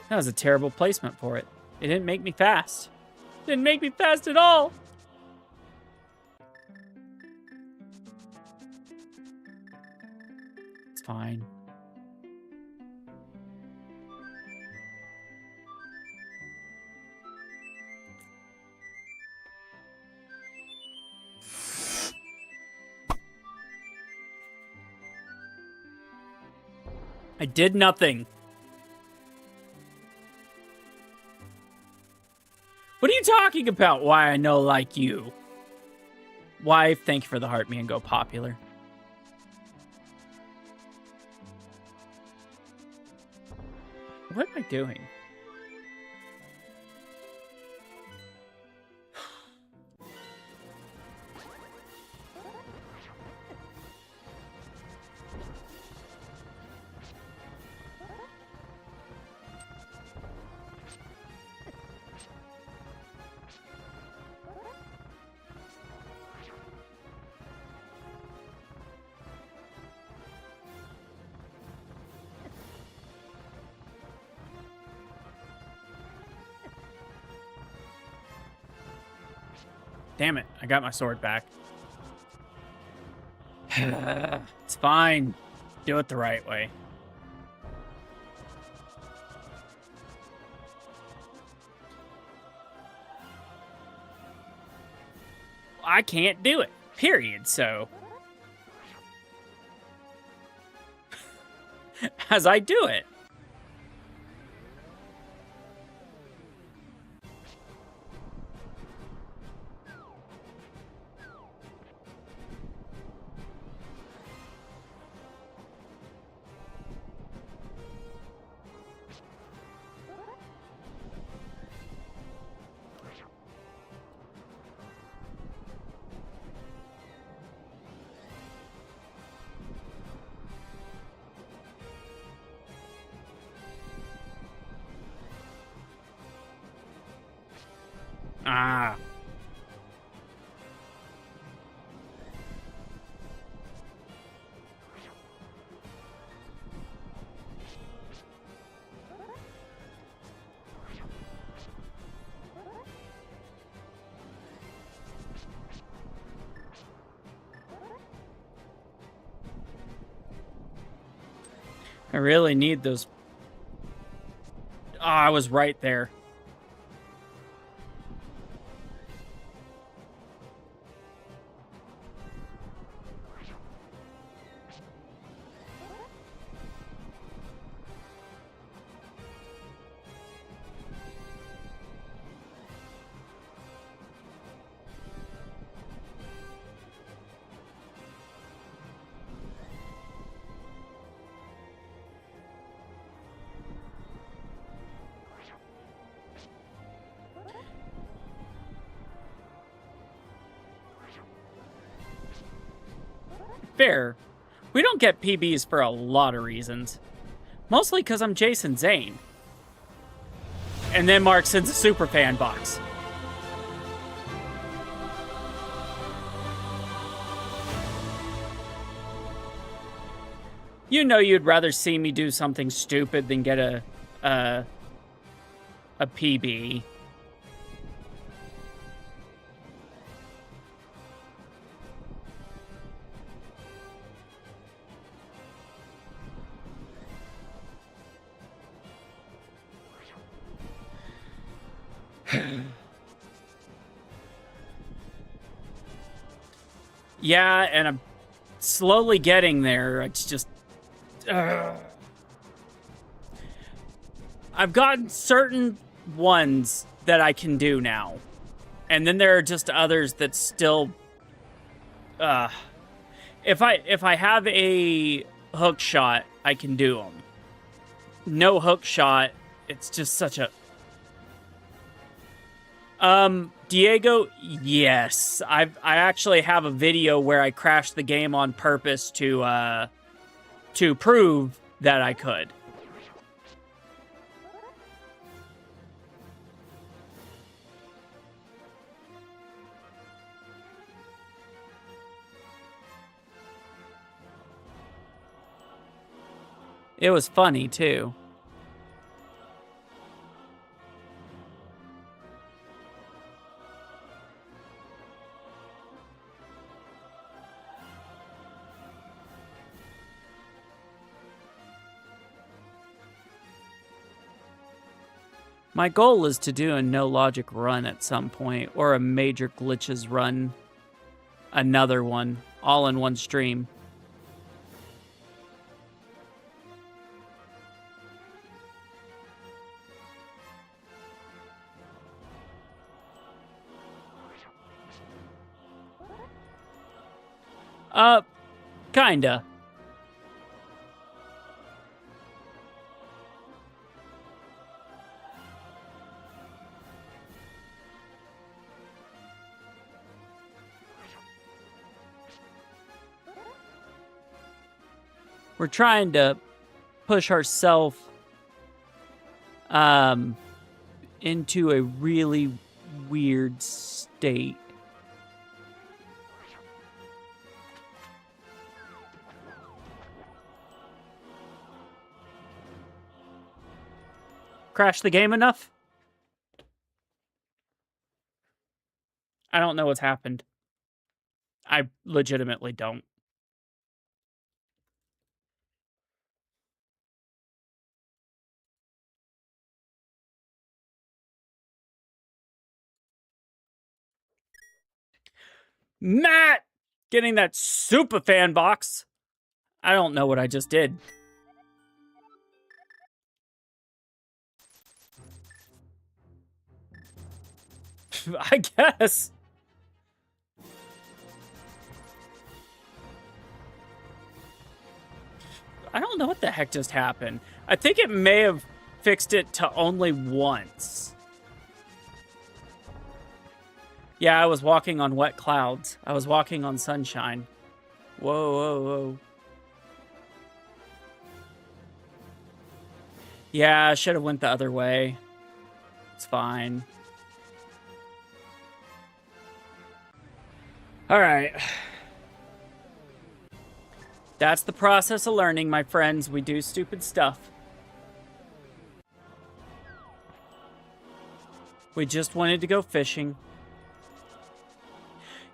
That was a terrible placement for it. It didn't make me fast. Didn't make me fast at all. It's fine. I did nothing. What are you talking about? Why I know like you. Why, thank you for the heart, me and go popular. What am I doing? Damn it, I got my sword back. It's fine. Do it the right way. I can't do it, period, so... as I do it. Ah. I really need those. Oh, I was right there. Fair. We don't get PBs for a lot of reasons. Mostly because I'm Jason Zane. And then Mark sends a super fan box. You know you'd rather see me do something stupid than get a PB. Yeah, and I'm slowly getting there. It's just... I've gotten certain ones that I can do now. And then there are just others that still... If I have a hook shot, I can do them. No hook shot, it's just such a... Diego, yes. I actually have a video where I crashed the game on purpose to prove that I could. It was funny, too. My goal is to do a no logic run at some point, or a major glitches run. Another one, all in one stream. Kinda. We're trying to push ourselves into a really weird state. Crash the game enough? I don't know what's happened. I legitimately don't. Matt! Getting that super fan box. I don't know what I just did. I guess. I don't know what the heck just happened. I think it may have fixed it to only once. Yeah, I was walking on wet clouds. I was walking on sunshine. Whoa, whoa, whoa. Yeah, I should have went the other way. It's fine. All right. That's the process of learning, my friends. We do stupid stuff. We just wanted to go fishing.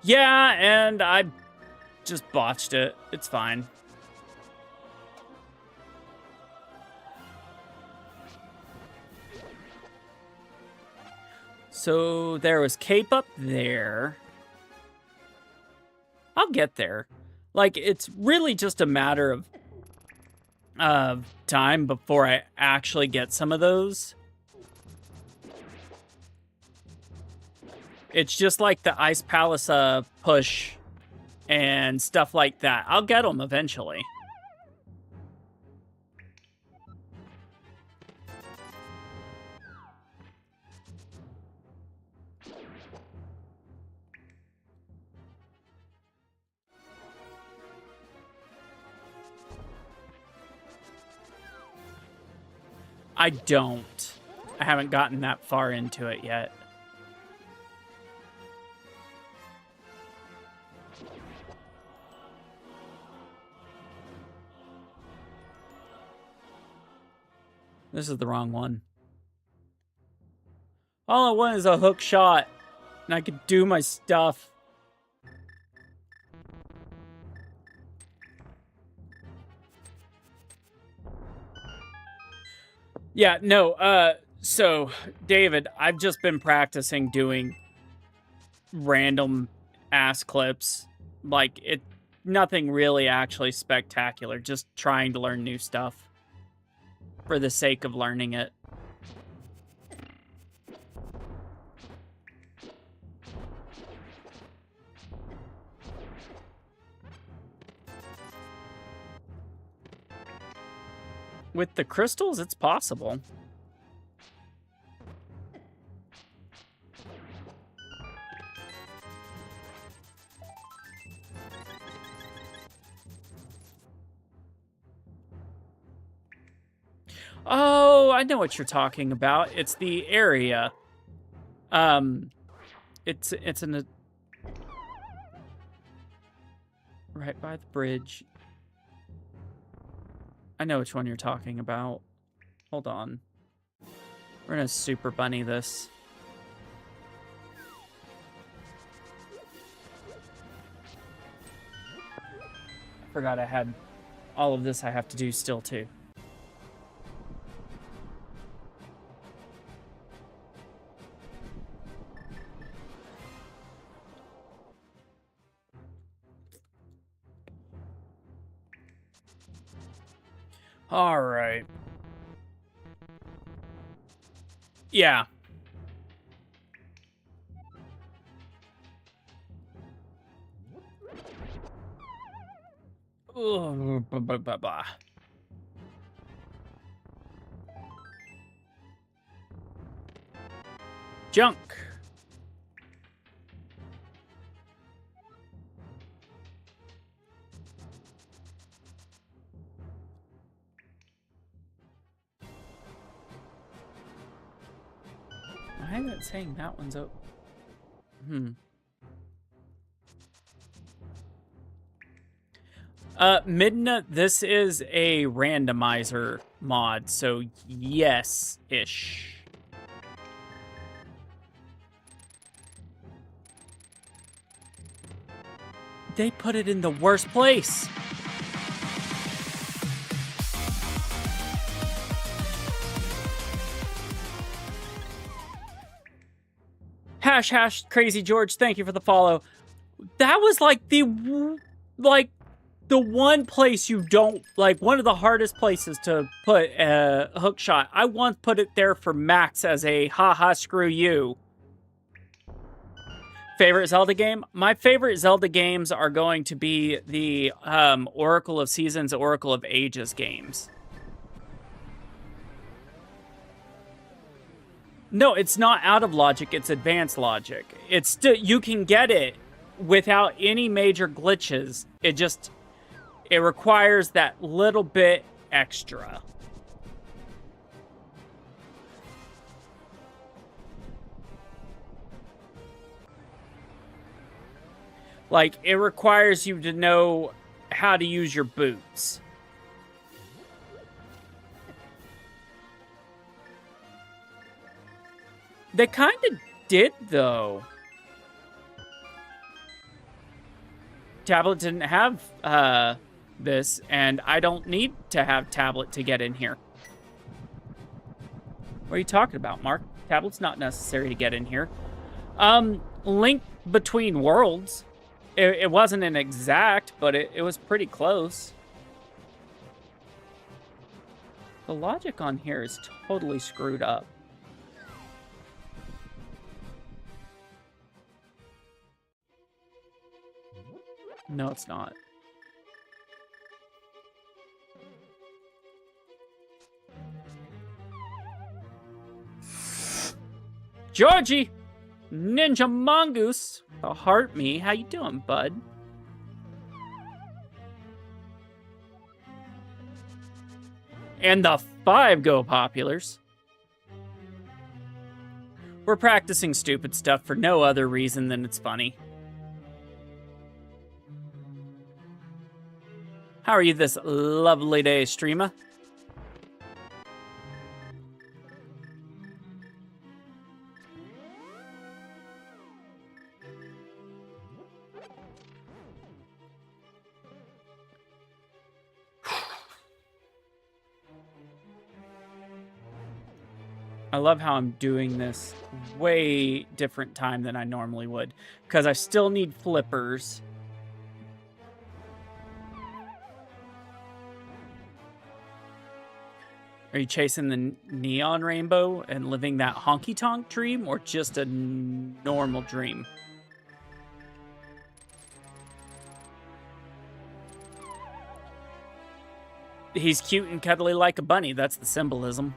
Yeah, and I just botched it. It's fine. So there was Cape up there. I'll get there. Like, it's really just a matter of time before I actually get some of those. It's just like the Ice Palace push and stuff like that. I'll get them eventually. I don't. I haven't gotten that far into it yet. This is the wrong one. All I want is a hook shot, and I could do my stuff. Yeah, no, so, David, I've just been practicing doing random ass clips. Like, nothing really actually spectacular, just trying to learn new stuff for the sake of learning it. With the crystals, it's possible. Oh, I know what you're talking about. It's the area. It's in a right by the bridge. I know which one you're talking about. Hold on. We're gonna super bunny this. I forgot I had all of this I have to do still too. All right. Yeah. Ugh, blah. Junk. Why is it saying that one's up? Midna, this is a randomizer mod, so yes-ish. They put it in the worst place. Hash Crazy George, thank you for the follow. That was like the one place you don't, like, one of the hardest places to put a hook shot. I once put it there for Max as a haha screw you. Favorite Zelda game? My favorite Zelda games are going to be the Oracle of Seasons, Oracle of Ages games. No, it's not out of logic, it's advanced logic. It's still, you can get it without any major glitches. It requires that little bit extra. Like, it requires you to know how to use your boots. They kind of did, though. Tablet didn't have this, and I don't need to have tablet to get in here. What are you talking about, Mark? Tablet's not necessary to get in here. Link Between Worlds. It wasn't an exact, but it was pretty close. The logic on here is totally screwed up. No, it's not. Georgie! Ninja Mongoose! The heart me. How you doing, bud? And the 5 Go Populars. We're practicing stupid stuff for no other reason than it's funny. How are you this lovely day, streamer? I love how I'm doing this way different time than I normally would, because I still need flippers. Are you chasing the neon rainbow and living that honky-tonk dream, or just a normal dream? He's cute and cuddly like a bunny. That's the symbolism.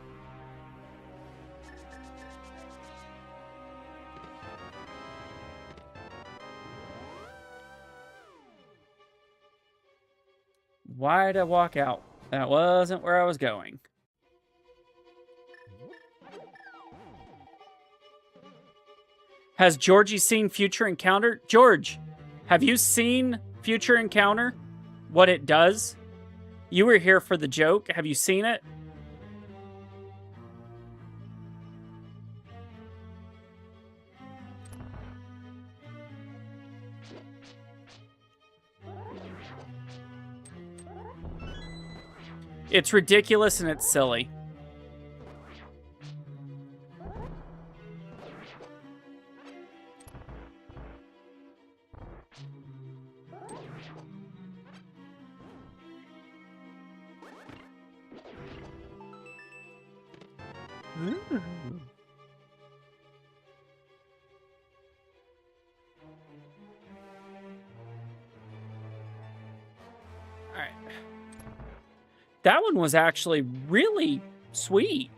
Why'd I walk out? That wasn't where I was going. Has Georgie seen Future Encounter? George, have you seen Future Encounter? What it does? You were here for the joke. Have you seen it? It's ridiculous and it's silly. Ooh. All right. That one was actually really sweet.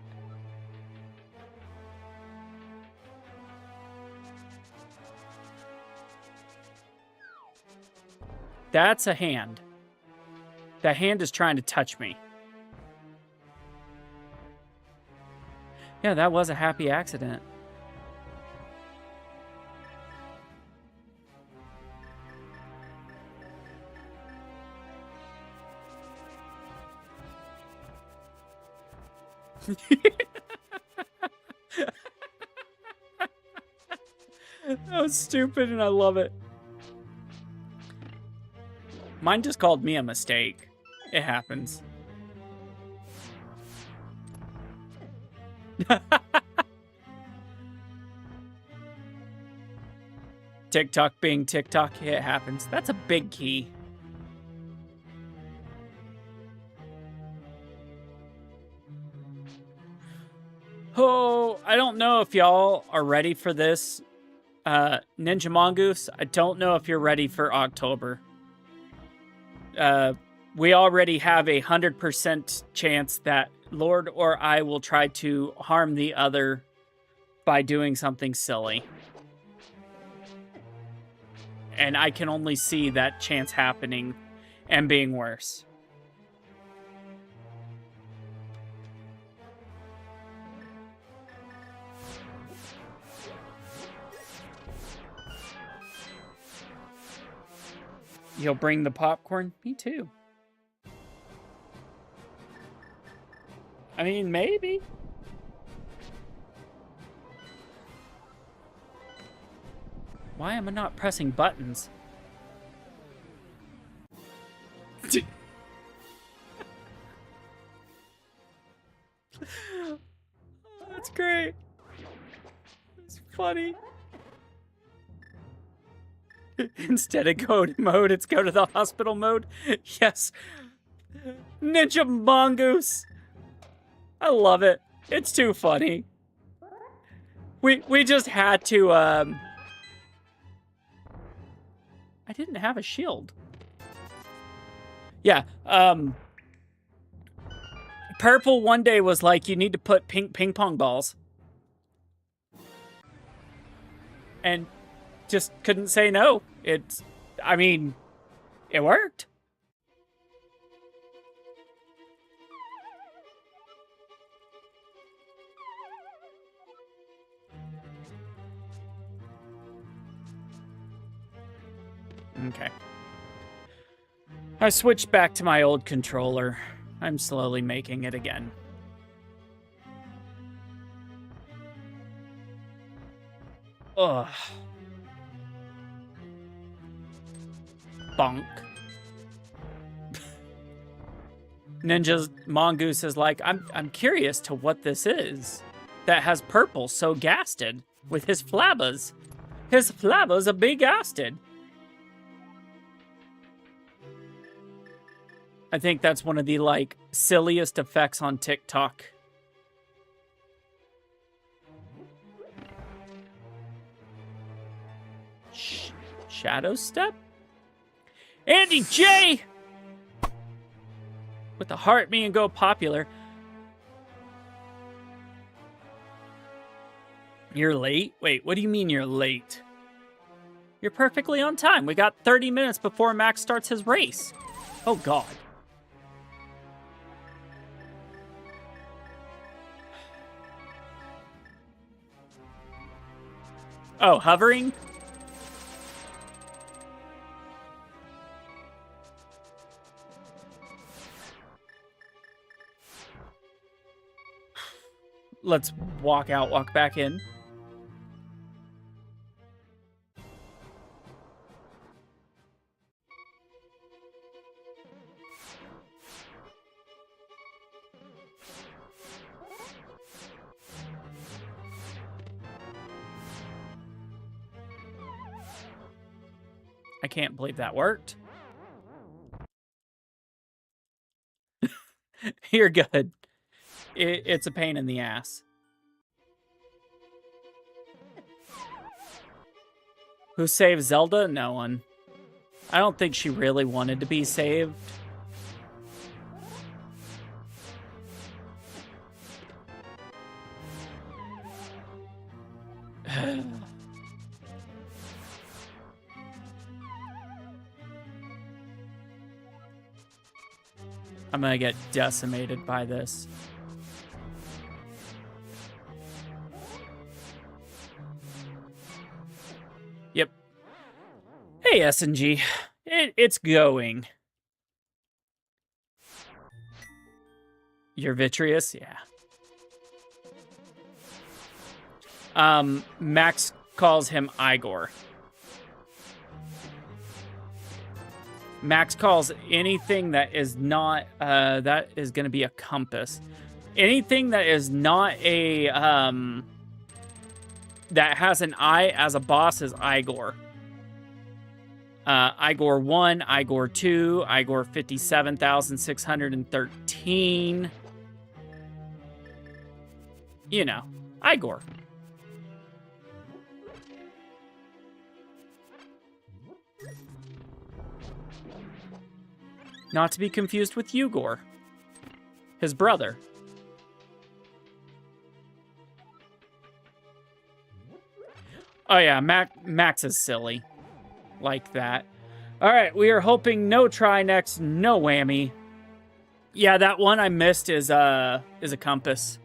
That's a hand. That hand is trying to touch me. Yeah, that was a happy accident. That was stupid and I love it. Mine just called me a mistake. It happens. TikTok being TikTok, it happens. That's a big key. Oh, I don't know if y'all are ready for this. Ninja Mongoose, I don't know if you're ready for October. We already have 100% chance that Lord or I will try to harm the other by doing something silly. And I can only see that chance happening and being worse. You'll bring the popcorn? Me too. I mean, maybe. Why am I not pressing buttons? Oh, that's great. It's funny. Instead of go to mode, it's go to the hospital mode. Yes. Ninja Mongoose. I love it. It's too funny. We just had to, I didn't have a shield. Yeah, Purple one day was like, you need to put pink ping pong balls. And just couldn't say no. I mean, it worked. Okay. I switched back to my old controller. I'm slowly making it again. Ugh. Bonk. Ninja's Mongoose is like, I'm curious to what this is that has purple so gasted with his flabbas. His flabbas are big gasted. I think that's one of the, like, silliest effects on TikTok. Shadow Step? Andy J! With the heart me and go popular. You're late? Wait, what do you mean you're late? You're perfectly on time. We got 30 minutes before Max starts his race. Oh, God. Oh, hovering? Let's walk out, walk back in. I can't believe that worked. You're good. It's a pain in the ass. Who saved Zelda? No one. I don't think she really wanted to be saved. I'm gonna get decimated by this. Yep. Hey, SNG. It's going. You're vitreous? Yeah. Max calls him Igor. Max calls anything that is not, that is going to be a compass. Anything that is not a, that has an I as a boss is Igor. Igor 1, Igor 2, Igor 57,613. You know, Igor. Not to be confused with Ugor, his brother. Oh yeah, Max is silly. Like that. Alright, we are hoping no try next, no whammy. Yeah, that one I missed is a compass.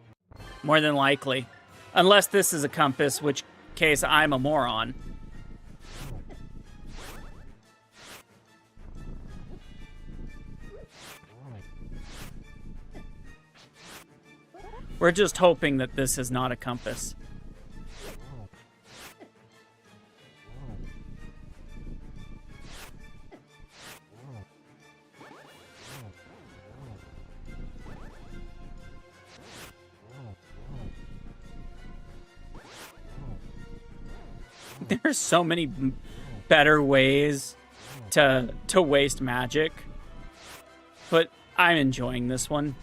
More than likely. Unless this is a compass, which case I'm a moron. We're just hoping that this is not a compass. There's so many better ways to waste magic, but I'm enjoying this one.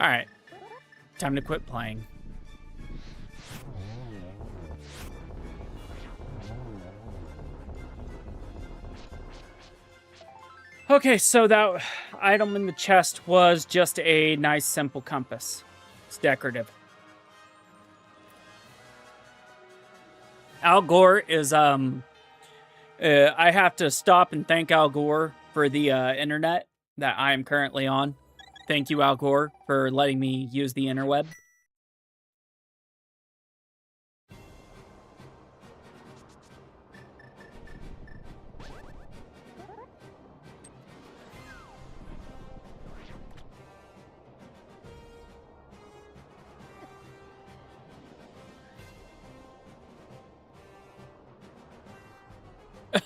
Alright. Time to quit playing. Okay, so that item in the chest was just a nice, simple compass. It's decorative. Al Gore is, I have to stop and thank Al Gore for the internet that I am currently on. Thank you, Al Gore, for letting me use the interweb.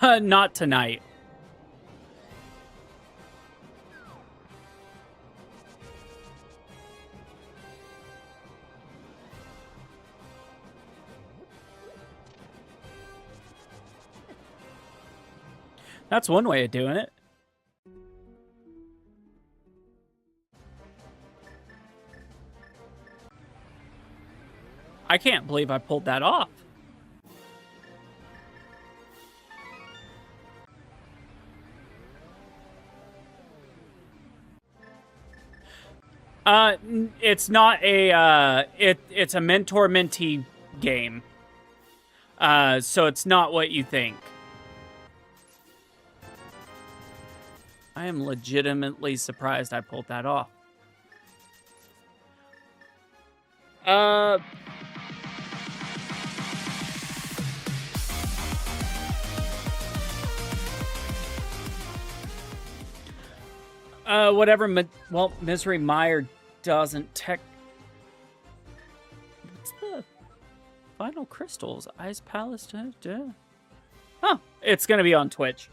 Not tonight. That's one way of doing it. I can't believe I pulled that off. It's not a, it's a mentor-mentee game. So it's not what you think. I am legitimately surprised I pulled that off. Whatever, well, Misery Meyer doesn't tech... What's the Final Crystals? Ice Palace? Huh, it's gonna be on Twitch.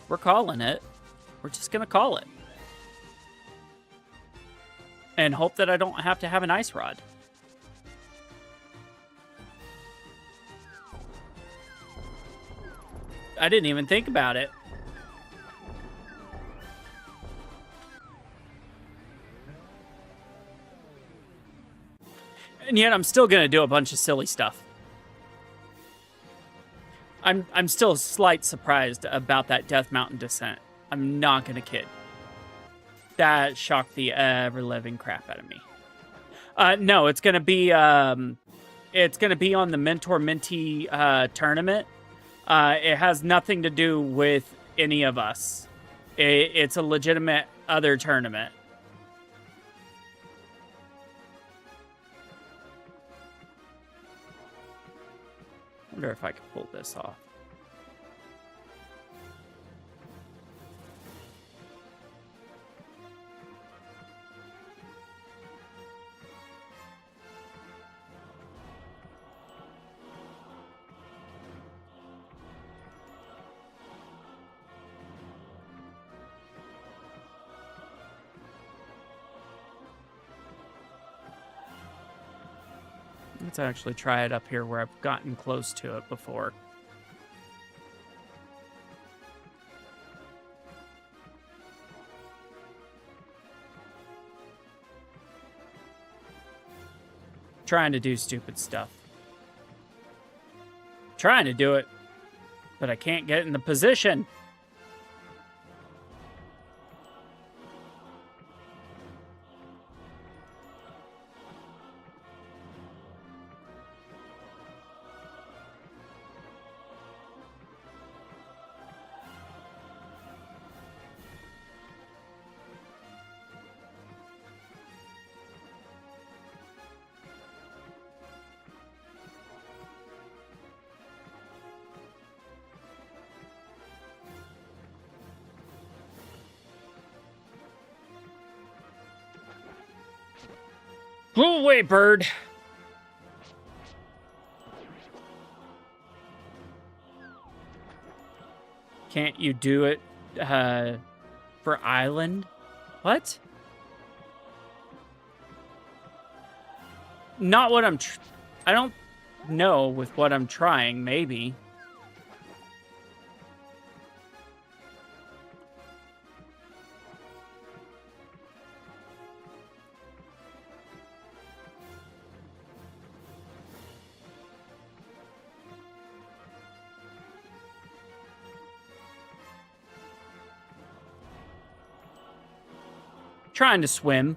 We're calling it. We're just gonna call it. And hope that I don't have to have an ice rod. I didn't even think about it. And yet I'm still gonna do a bunch of silly stuff. I'm still slight surprised about that Death Mountain descent. I'm not gonna kid. That shocked the ever-living crap out of me. No, it's gonna be on the mentor-mentee tournament. It has nothing to do with any of us. It's a legitimate other tournament. I wonder if I could pull this off. Let's actually try it up here where I've gotten close to it before. Trying to do stupid stuff. Trying to do it, but I can't get in the position. Go away, bird. Can't you do it for Island? What? Not what I'm... I don't know with what I'm trying, maybe. trying to swim.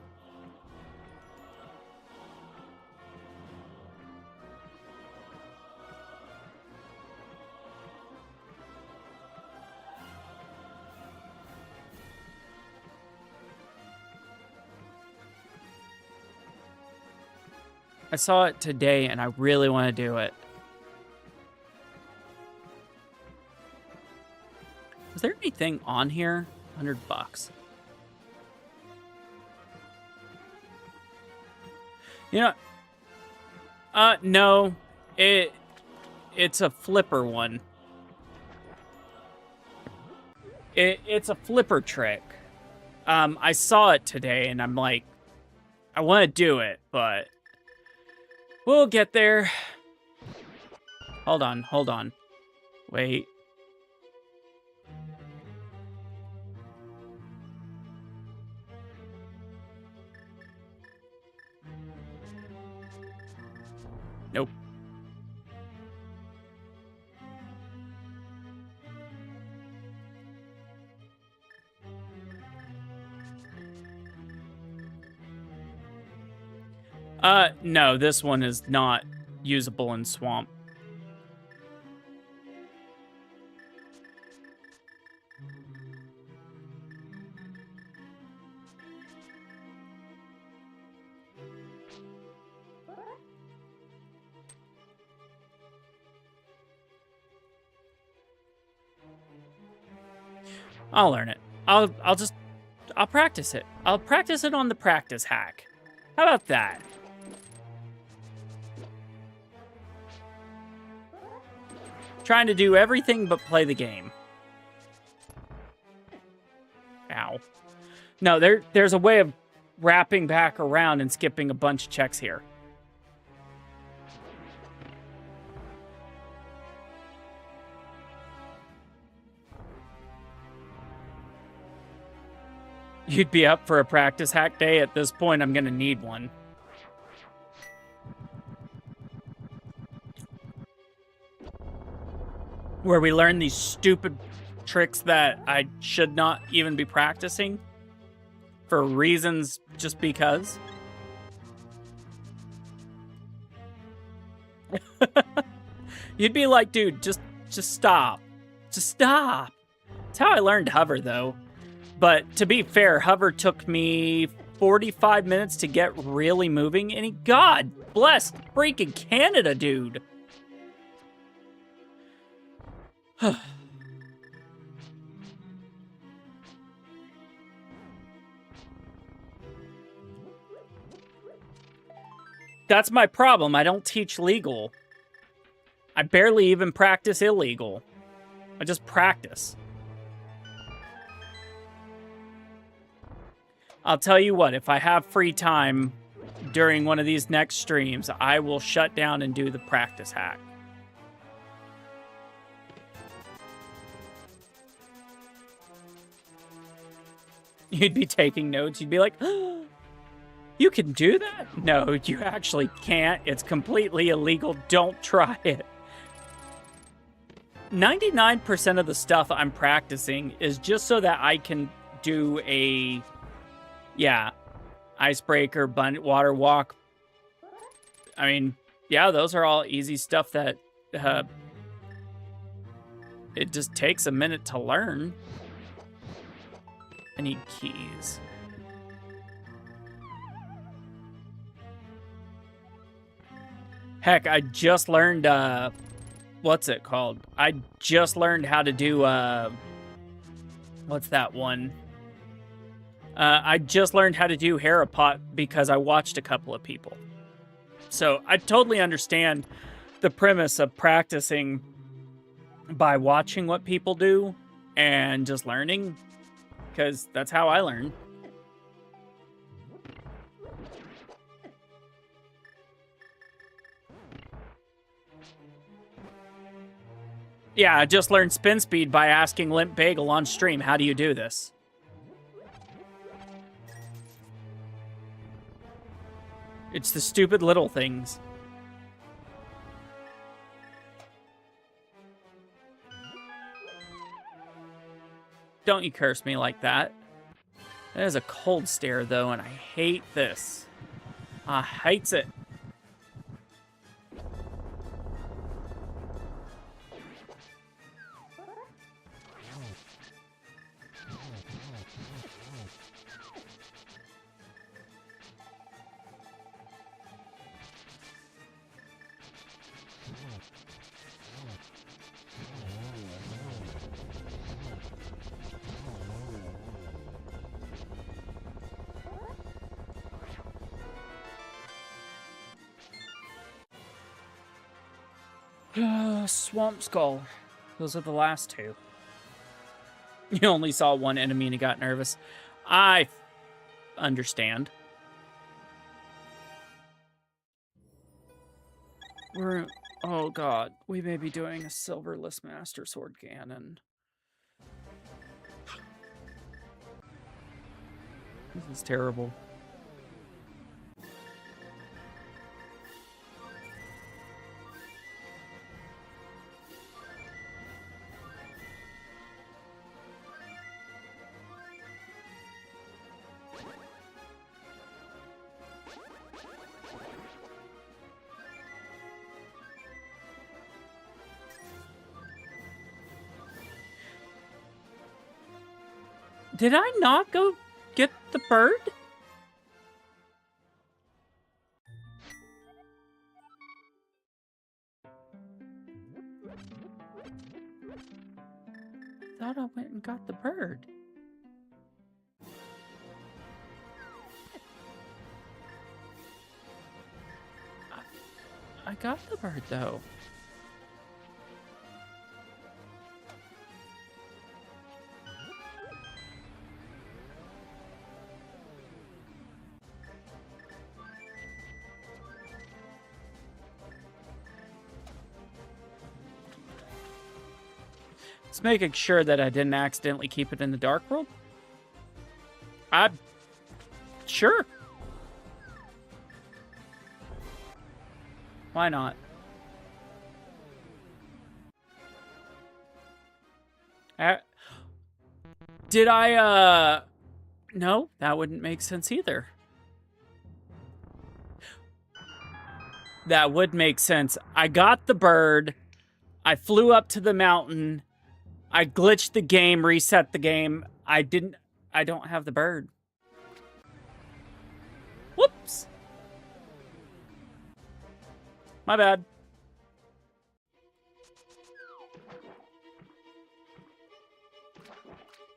I saw it today and I really want to do it. Is there anything on here? $100. You know, no, it's a flipper one. It's a flipper trick. I saw it today and I'm like, I want to do it, but we'll get there. Hold on. Wait. Nope. No, this one is not usable in Swamp. I'll learn it. I'll practice it. I'll practice it on the practice hack. How about that? Trying to do everything but play the game. Ow. No, there's a way of wrapping back around and skipping a bunch of checks here. You'd be up for a practice hack day? At this point, I'm gonna need one. Where we learn these stupid tricks that I should not even be practicing for reasons just because. You'd be like, dude, just stop. Just stop. That's how I learned hover, though. But to be fair, hover took me 45 minutes to get really moving, and God bless freaking Canada, dude. That's my problem. I don't teach legal. I barely even practice illegal. I just practice. I'll tell you what, if I have free time during one of these next streams, I will shut down and do the practice hack. You'd be taking notes. You'd be like, oh, you can do that? No, you actually can't. It's completely illegal. Don't try it. 99% of the stuff I'm practicing is just so that I can do a, yeah, icebreaker, water walk. I mean, yeah, those are all easy stuff that it just takes a minute to learn. I need keys. Heck, I just learned, what's it called? I just learned how to do, what's that one? I just learned how to do Harapot because I watched a couple of people. So I totally understand the premise of practicing by watching what people do and just learning, because that's how I learn. Yeah, I just learned spin speed by asking Limp Bagel on stream, how do you do this? It's the stupid little things. Don't you curse me like that. That is a cold stare, though, and I hate this. I hates it. Swamp Skull. Those are the last two. You only saw one enemy and he got nervous. I understand. Oh god, we may be doing a silverless Master Sword Ganon. This is terrible. Did I not go get the bird? I thought I went and got the bird. I got the bird, though. Just making sure that I didn't accidentally keep it in the Dark World. Sure. Why not? Did I, no, that wouldn't make sense either. That would make sense. I got the bird. I flew up to the mountain. I glitched the game, reset the game. I don't have the bird. Whoops. My bad.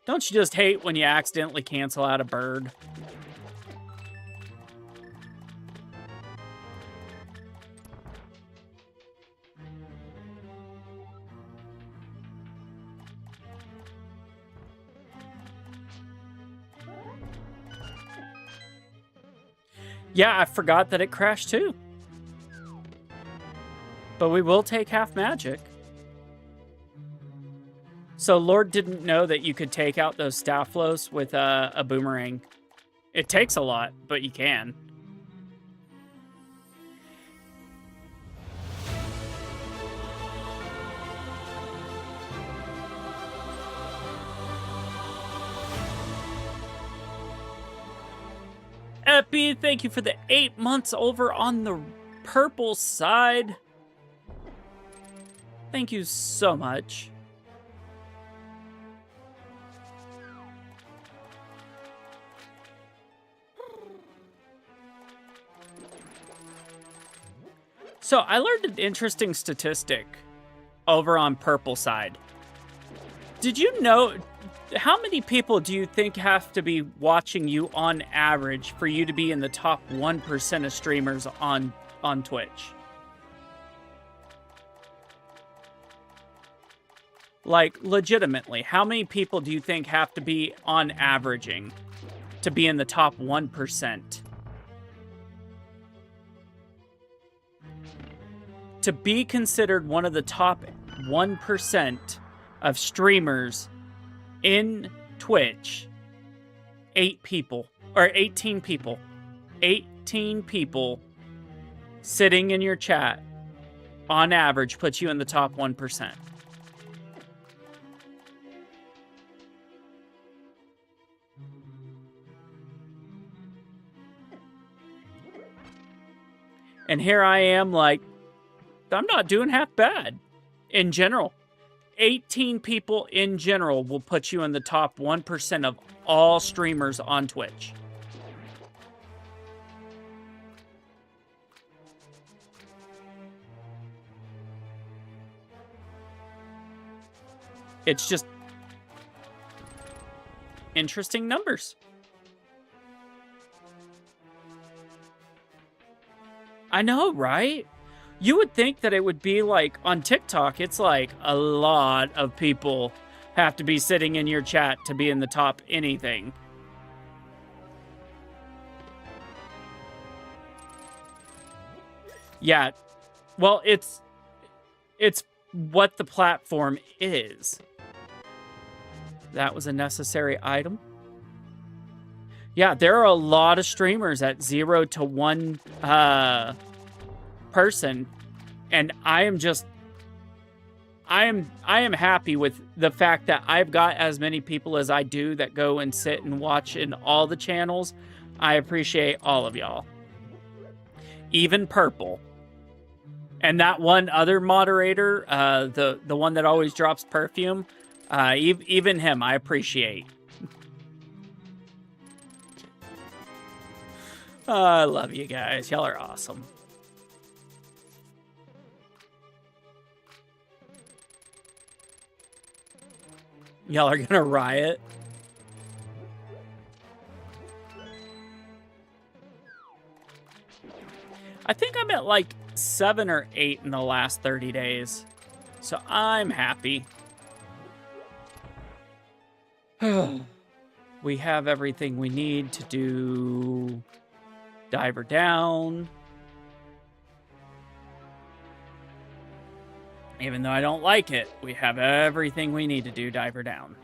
Don't you just hate when you accidentally cancel out a bird? Yeah, I forgot that it crashed too. But we will take half magic. So Lord didn't know that you could take out those Stafflos with a boomerang. It takes a lot, but you can. Epi, thank you for the 8 months over on the purple side. Thank you so much. So I learned an interesting statistic over on purple side. Did you know, how many people do you think have to be watching you on average for you to be in the top 1% of streamers on Twitch? Like, legitimately, how many people do you think have to be on averaging to be in the top 1%? To be considered one of the top 1% of streamers in Twitch, 8 people, or 18 people. 18 people sitting in your chat, on average, puts you in the top 1%. And here I am, like, I'm not doing half bad in general. 18 people in general will put you in the top 1% of all streamers on Twitch. It's just interesting numbers. I know, right? You would think that it would be like on TikTok, it's like a lot of people have to be sitting in your chat to be in the top anything. Yeah. Well, it's what the platform is. That was a necessary item. Yeah, there are a lot of streamers at 0 to 1 person, and I am happy with the fact that I've got as many people as I do that go and sit and watch in all the channels. I appreciate all of y'all. Even Purple. And that one other moderator, the one that always drops perfume, even him, I appreciate. I love you guys. Y'all are awesome. Y'all are gonna riot. I think I'm at like 7 or 8 in the last 30 days. So I'm happy. We have everything we need to do Diver Down. Even though I don't like it, we have everything we need to do Diver Down.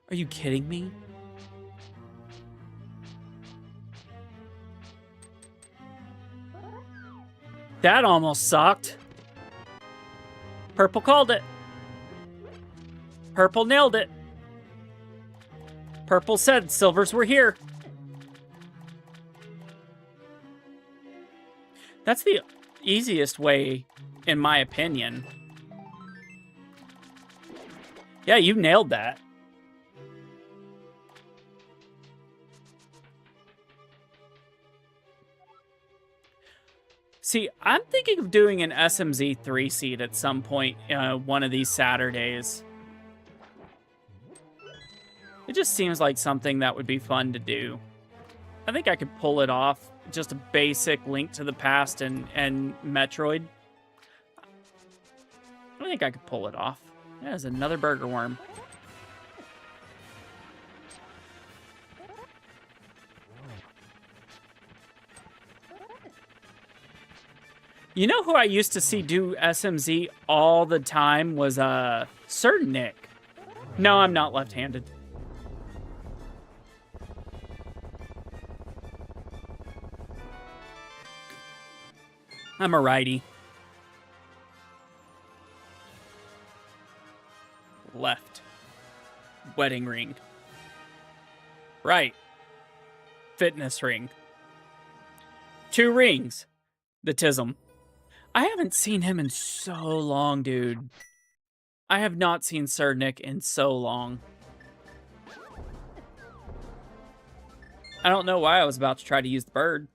Are you kidding me? That almost sucked. Purple called it. Purple nailed it. Purple said silvers were here. That's the easiest way, in my opinion. Yeah, you nailed that. See, I'm thinking of doing an SMZ 3 seed at some point one of these Saturdays. It just seems like something that would be fun to do. I think I could pull it off. Just a basic Link to the Past and Metroid. I think I could pull it off. There's another burger worm. You know who I used to see do SMZ all the time was Sir Nick. No, I'm not left-handed. I'm a righty. Left. Wedding ring. Right. Fitness ring. 2 rings. The Tism. I haven't seen him in so long, dude. I have not seen Sir Nick in so long. I don't know why I was about to try to use the bird.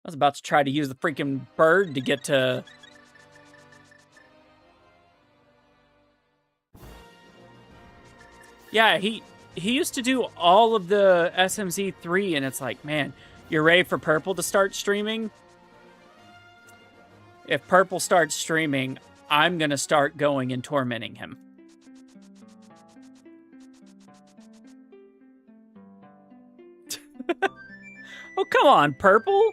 I was about to try to use the freaking bird to get to... Yeah, he used to do all of the SMZ 3, and it's like, man, you're ready for Purple to start streaming? If Purple starts streaming, I'm going to start going and tormenting him. Oh, come on, Purple.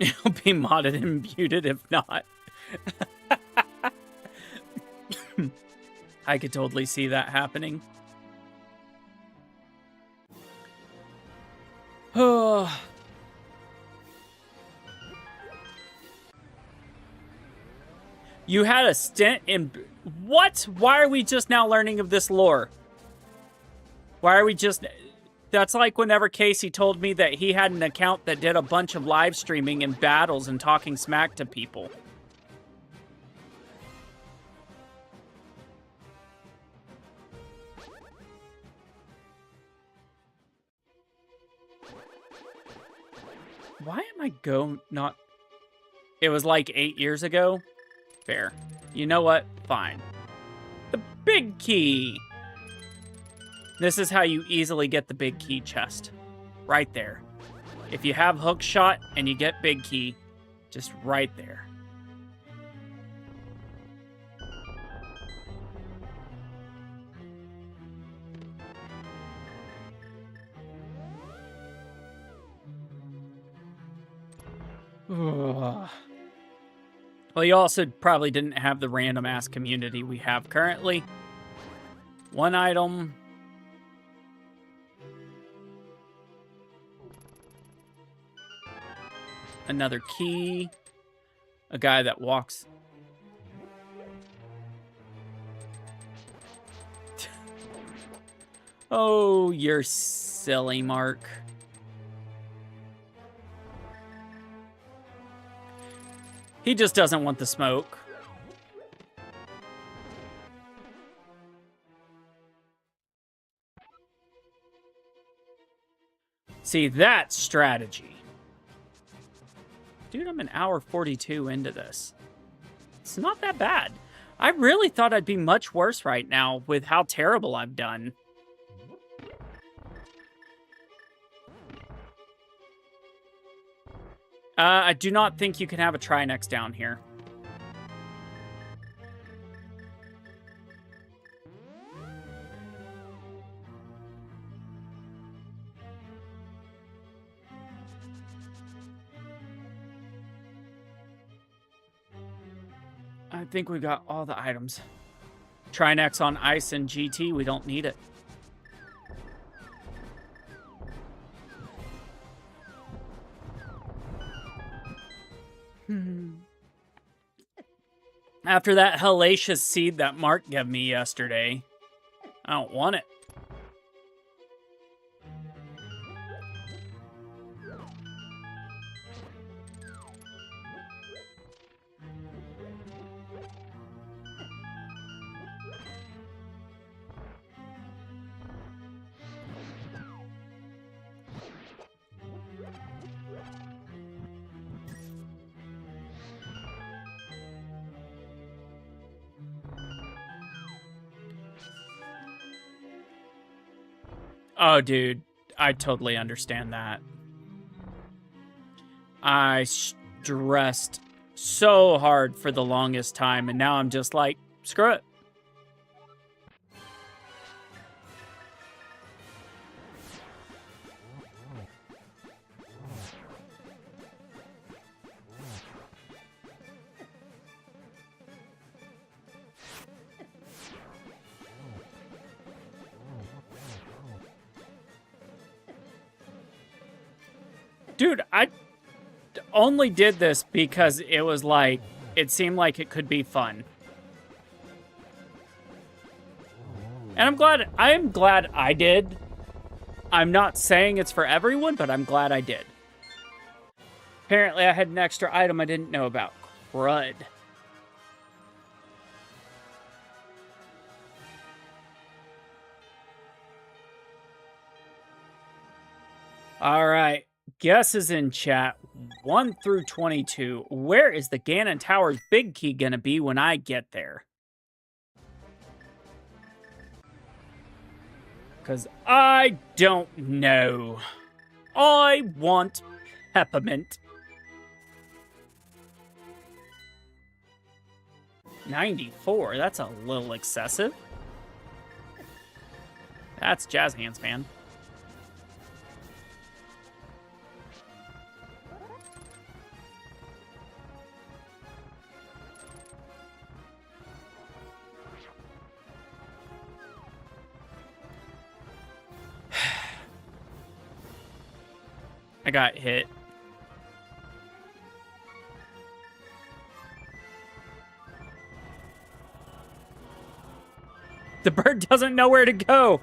It'll be modded and muted if not. I could totally see that happening. Oh. You had a stint in... What? Why are we just now learning of this lore? Why are we just... That's like whenever Casey told me that he had an account that did a bunch of live streaming and battles and talking smack to people. Why am I not... It was like 8 years ago? Fair. You know what? Fine. The big key! This is how you easily get the big key chest. Right there. If you have hook shot and you get big key, just right there. Ugh. Well, you also probably didn't have the random ass community we have currently. One item. Another key. A guy that walks. Oh, you're silly, Mark. He just doesn't want the smoke. See, that's strategy. Dude, I'm an hour 42 into this. It's not that bad. I really thought I'd be much worse right now with how terrible I've done. I do not think you can have a Trinex down here. I think we got all the items. Trinex on ice and GT, we don't need it. After that hellacious seed that Mark gave me yesterday, I don't want it. Oh, dude, I totally understand that. I stressed so hard for the longest time, and now I'm just like, screw it. Dude, I only did this because it was like, it seemed like it could be fun. And I am glad I did. I'm not saying it's for everyone, but I'm glad I did. Apparently I had an extra item I didn't know about. Crud. All right. Guesses in chat, 1 through 22. Where is the Ganon Tower's big key gonna be when I get there? Because I don't know. I want peppermint. 94, that's a little excessive. That's jazz hands, man. I got hit. The bird doesn't know where to go.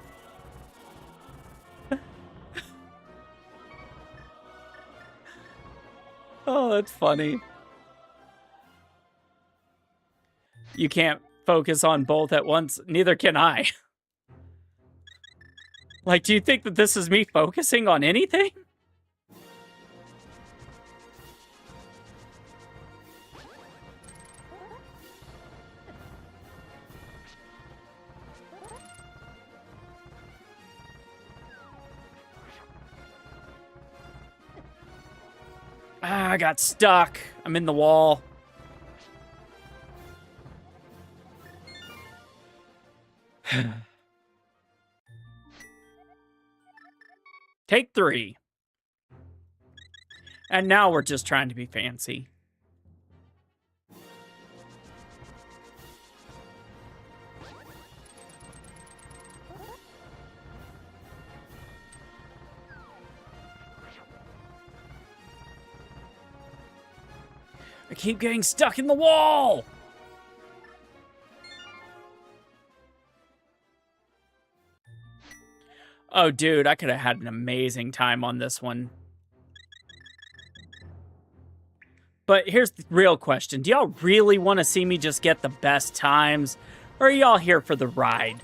Oh, that's funny. You can't focus on both at once. Neither can I. Like, do you think that this is me focusing on anything? Ah, I got stuck. I'm in the wall. Take 3. And now we're just trying to be fancy. I keep getting stuck in the wall! Oh, dude, I could have had an amazing time on this one. But here's the real question. Do y'all really want to see me just get the best times? Or are y'all here for the ride?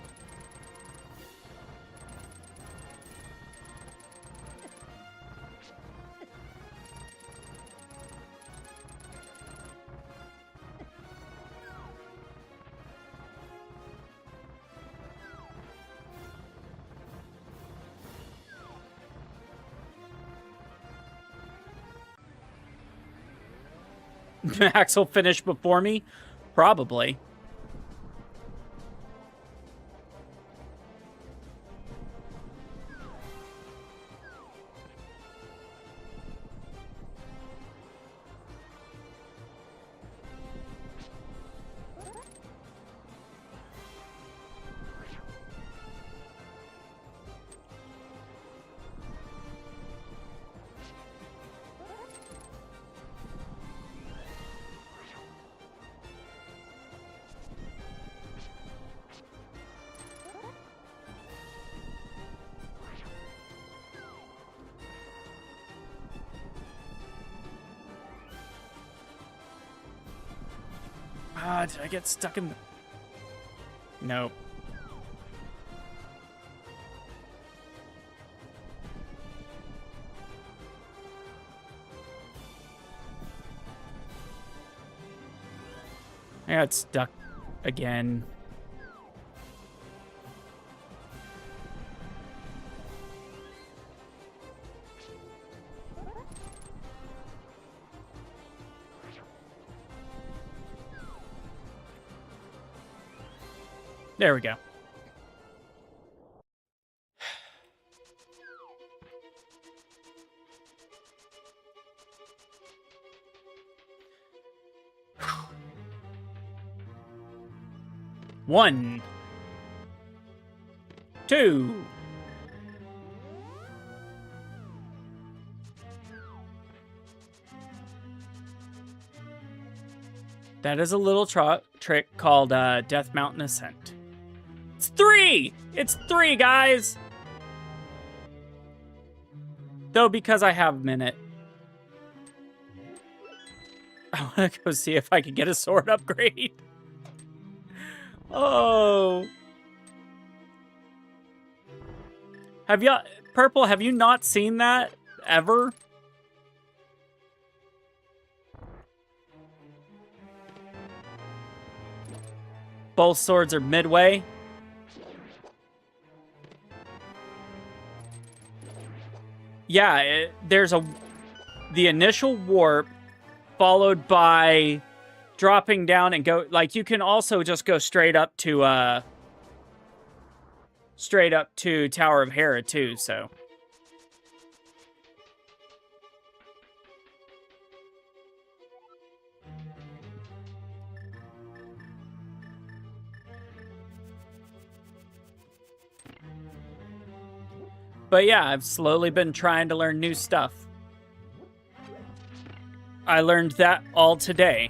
Max will finish before me? Probably. Ah, did I get stuck in the... Nope. I got stuck again. There we go. One. 2. That is a little trick called Death Mountain Ascent. It's 3! It's 3, guys! Though, because I have a minute, I want to go see if I can get a sword upgrade. Oh. Have you... Purple, have you not seen that ever? Both swords are midway. Yeah, there's the initial warp followed by dropping down and go, like, you can also just go straight up to Tower of Hera too, so. But yeah, I've slowly been trying to learn new stuff. I learned that all today.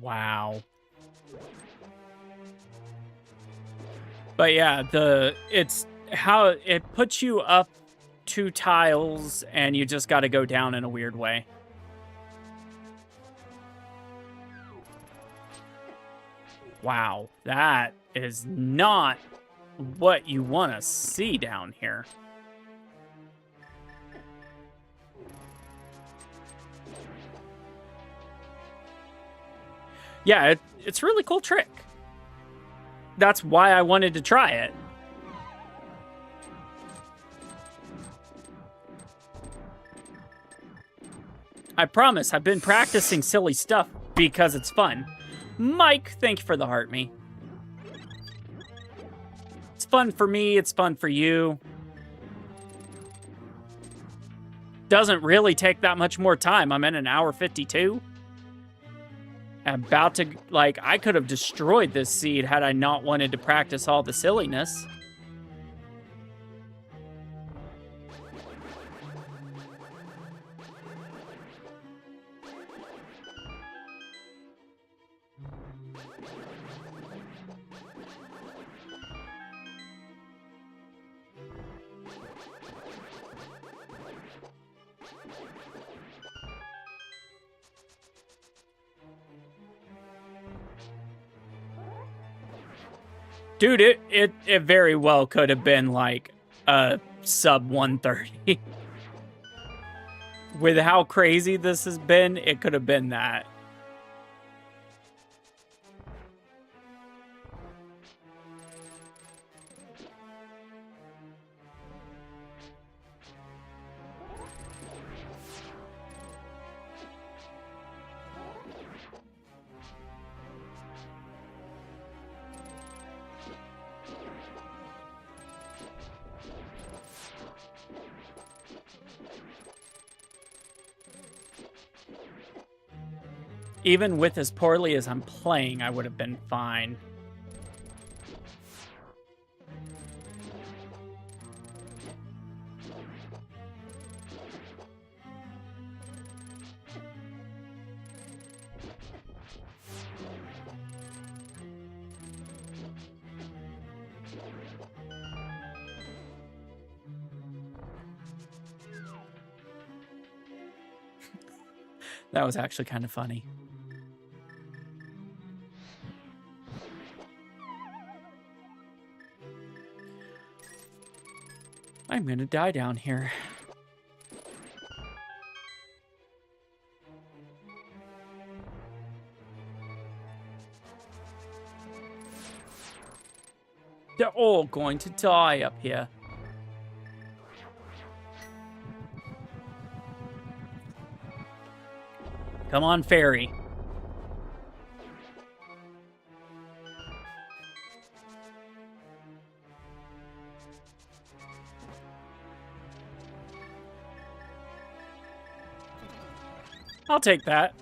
Wow. But yeah, it's how it puts you up 2 tiles and you just got to go down in a weird way. Wow, that is not what you want to see down here. Yeah, it's a really cool trick. That's why I wanted to try it. I promise, I've been practicing silly stuff because it's fun. Mike, thank you for the heart me. It's fun for me, it's fun for you. Doesn't really take that much more time. I'm in an hour 52. I'm about to, like, I could have destroyed this seed had I not wanted to practice all the silliness. Dude, it very well could have been like a sub 130. With how crazy this has been, it could have been that. Even with as poorly as I'm playing, I would have been fine. That was actually kind of funny. I'm gonna die down here. They're all going to die up here. Come on, fairy. I'll take that.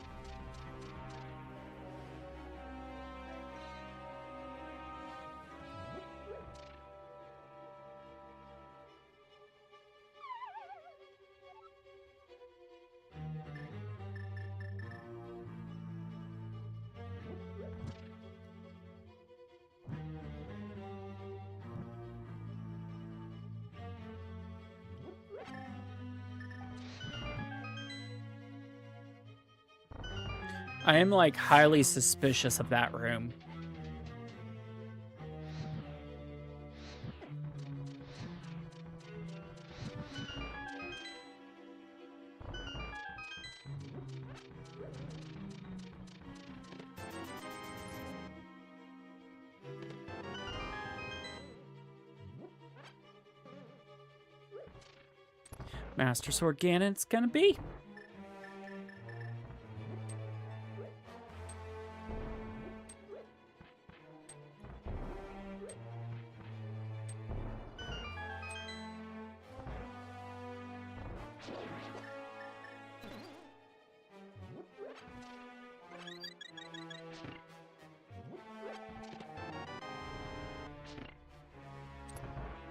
I am, like, highly suspicious of that room. Master Sword Ganon, it's gonna be.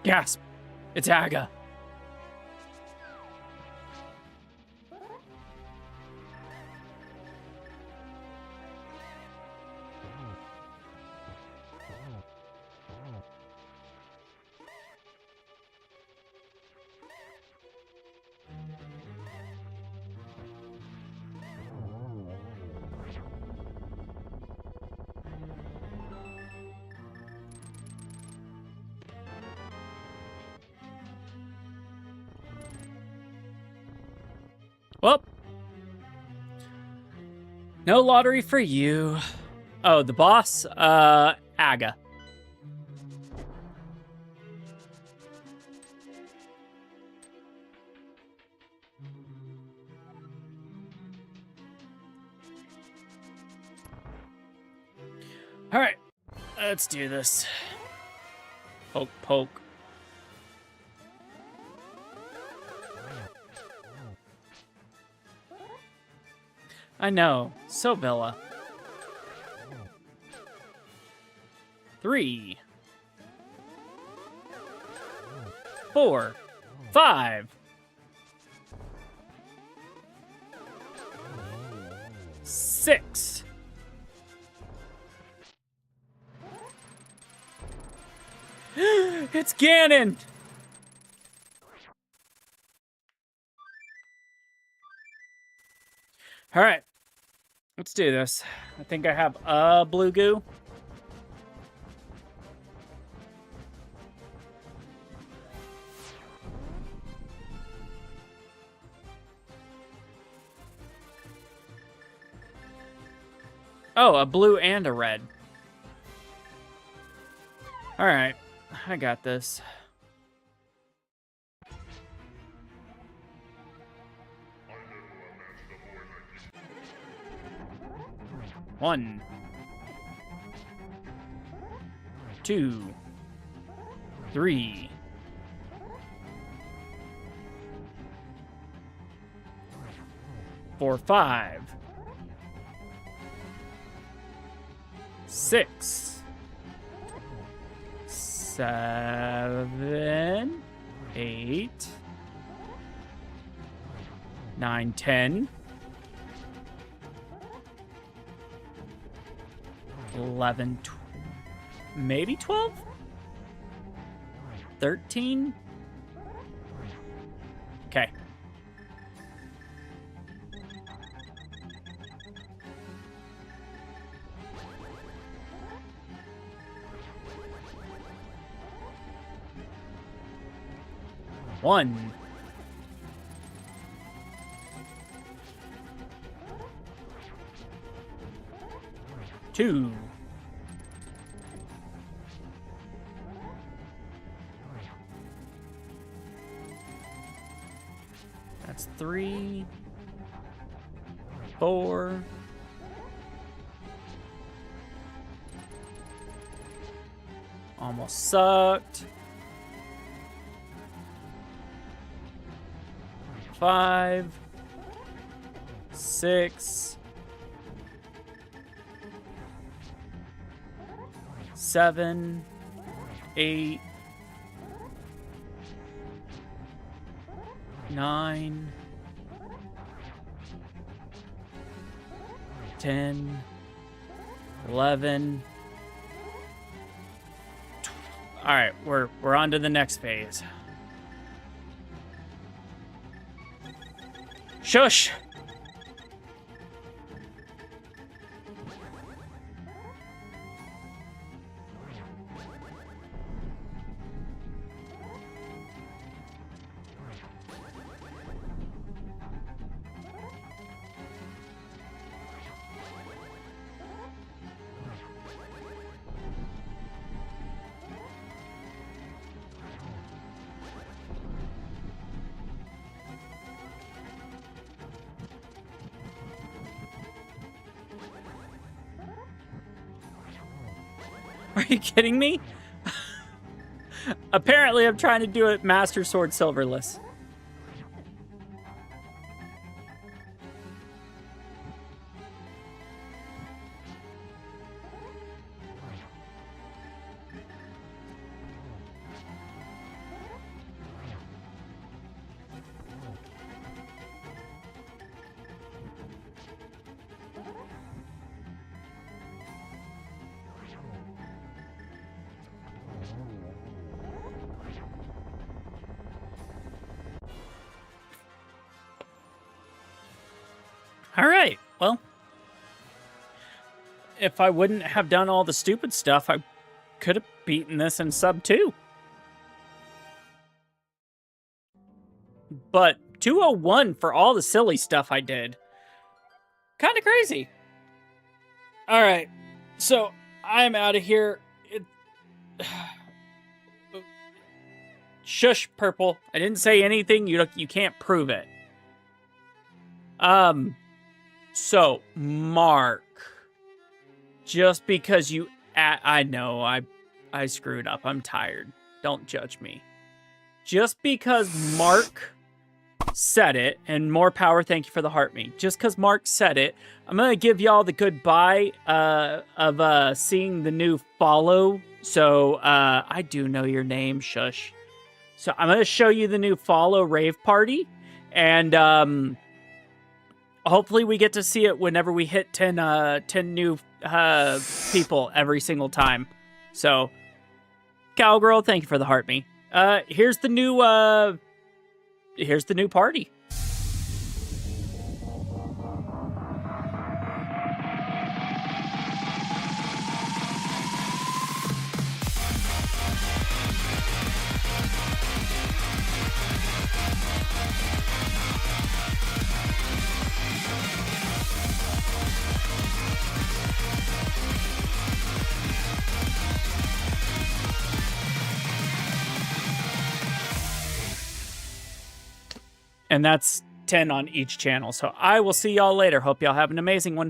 Gasp! It's Aga. Well, no lottery for you. Oh, the boss? Aga. All right, let's do this. Poke, poke. I know, so Villa. 3, 4, 5, 6. It's Ganon! All right, let's do this. I think I have a blue goo. Oh, a blue and a red. All right, I got this. One, 2, 3, 4, 5, 6, 7, 8, 9, 10, 11, maybe 12? 13? Okay. One. Two. That's 3, 4. Almost sucked. 5, 6, 7, 8, 9, 10, 11. All right, we're on to the next phase. Shush! Are you kidding me? Apparently, I'm trying to do it Master Sword Silverless. All right. Well, if I wouldn't have done all the stupid stuff, I could have beaten this in sub 2. But 201 for all the silly stuff I did. Kind of crazy. All right. So, I'm out of here. Shush, Purple. I didn't say anything. You can't prove it. So, Mark. Just because you... I know, I screwed up. I'm tired. Don't judge me. Just because Mark said it, and more power, thank you for the heart me. Just because Mark said it, I'm going to give y'all the goodbye of seeing the new follow. So, I do know your name, shush. So, I'm going to show you the new follow rave party, and hopefully we get to see it whenever we hit 10 new people every single time. So, Cowgirl, thank you for the heart me. Here's the new party. And that's 10 on each channel. So I will see y'all later. Hope y'all have an amazing one.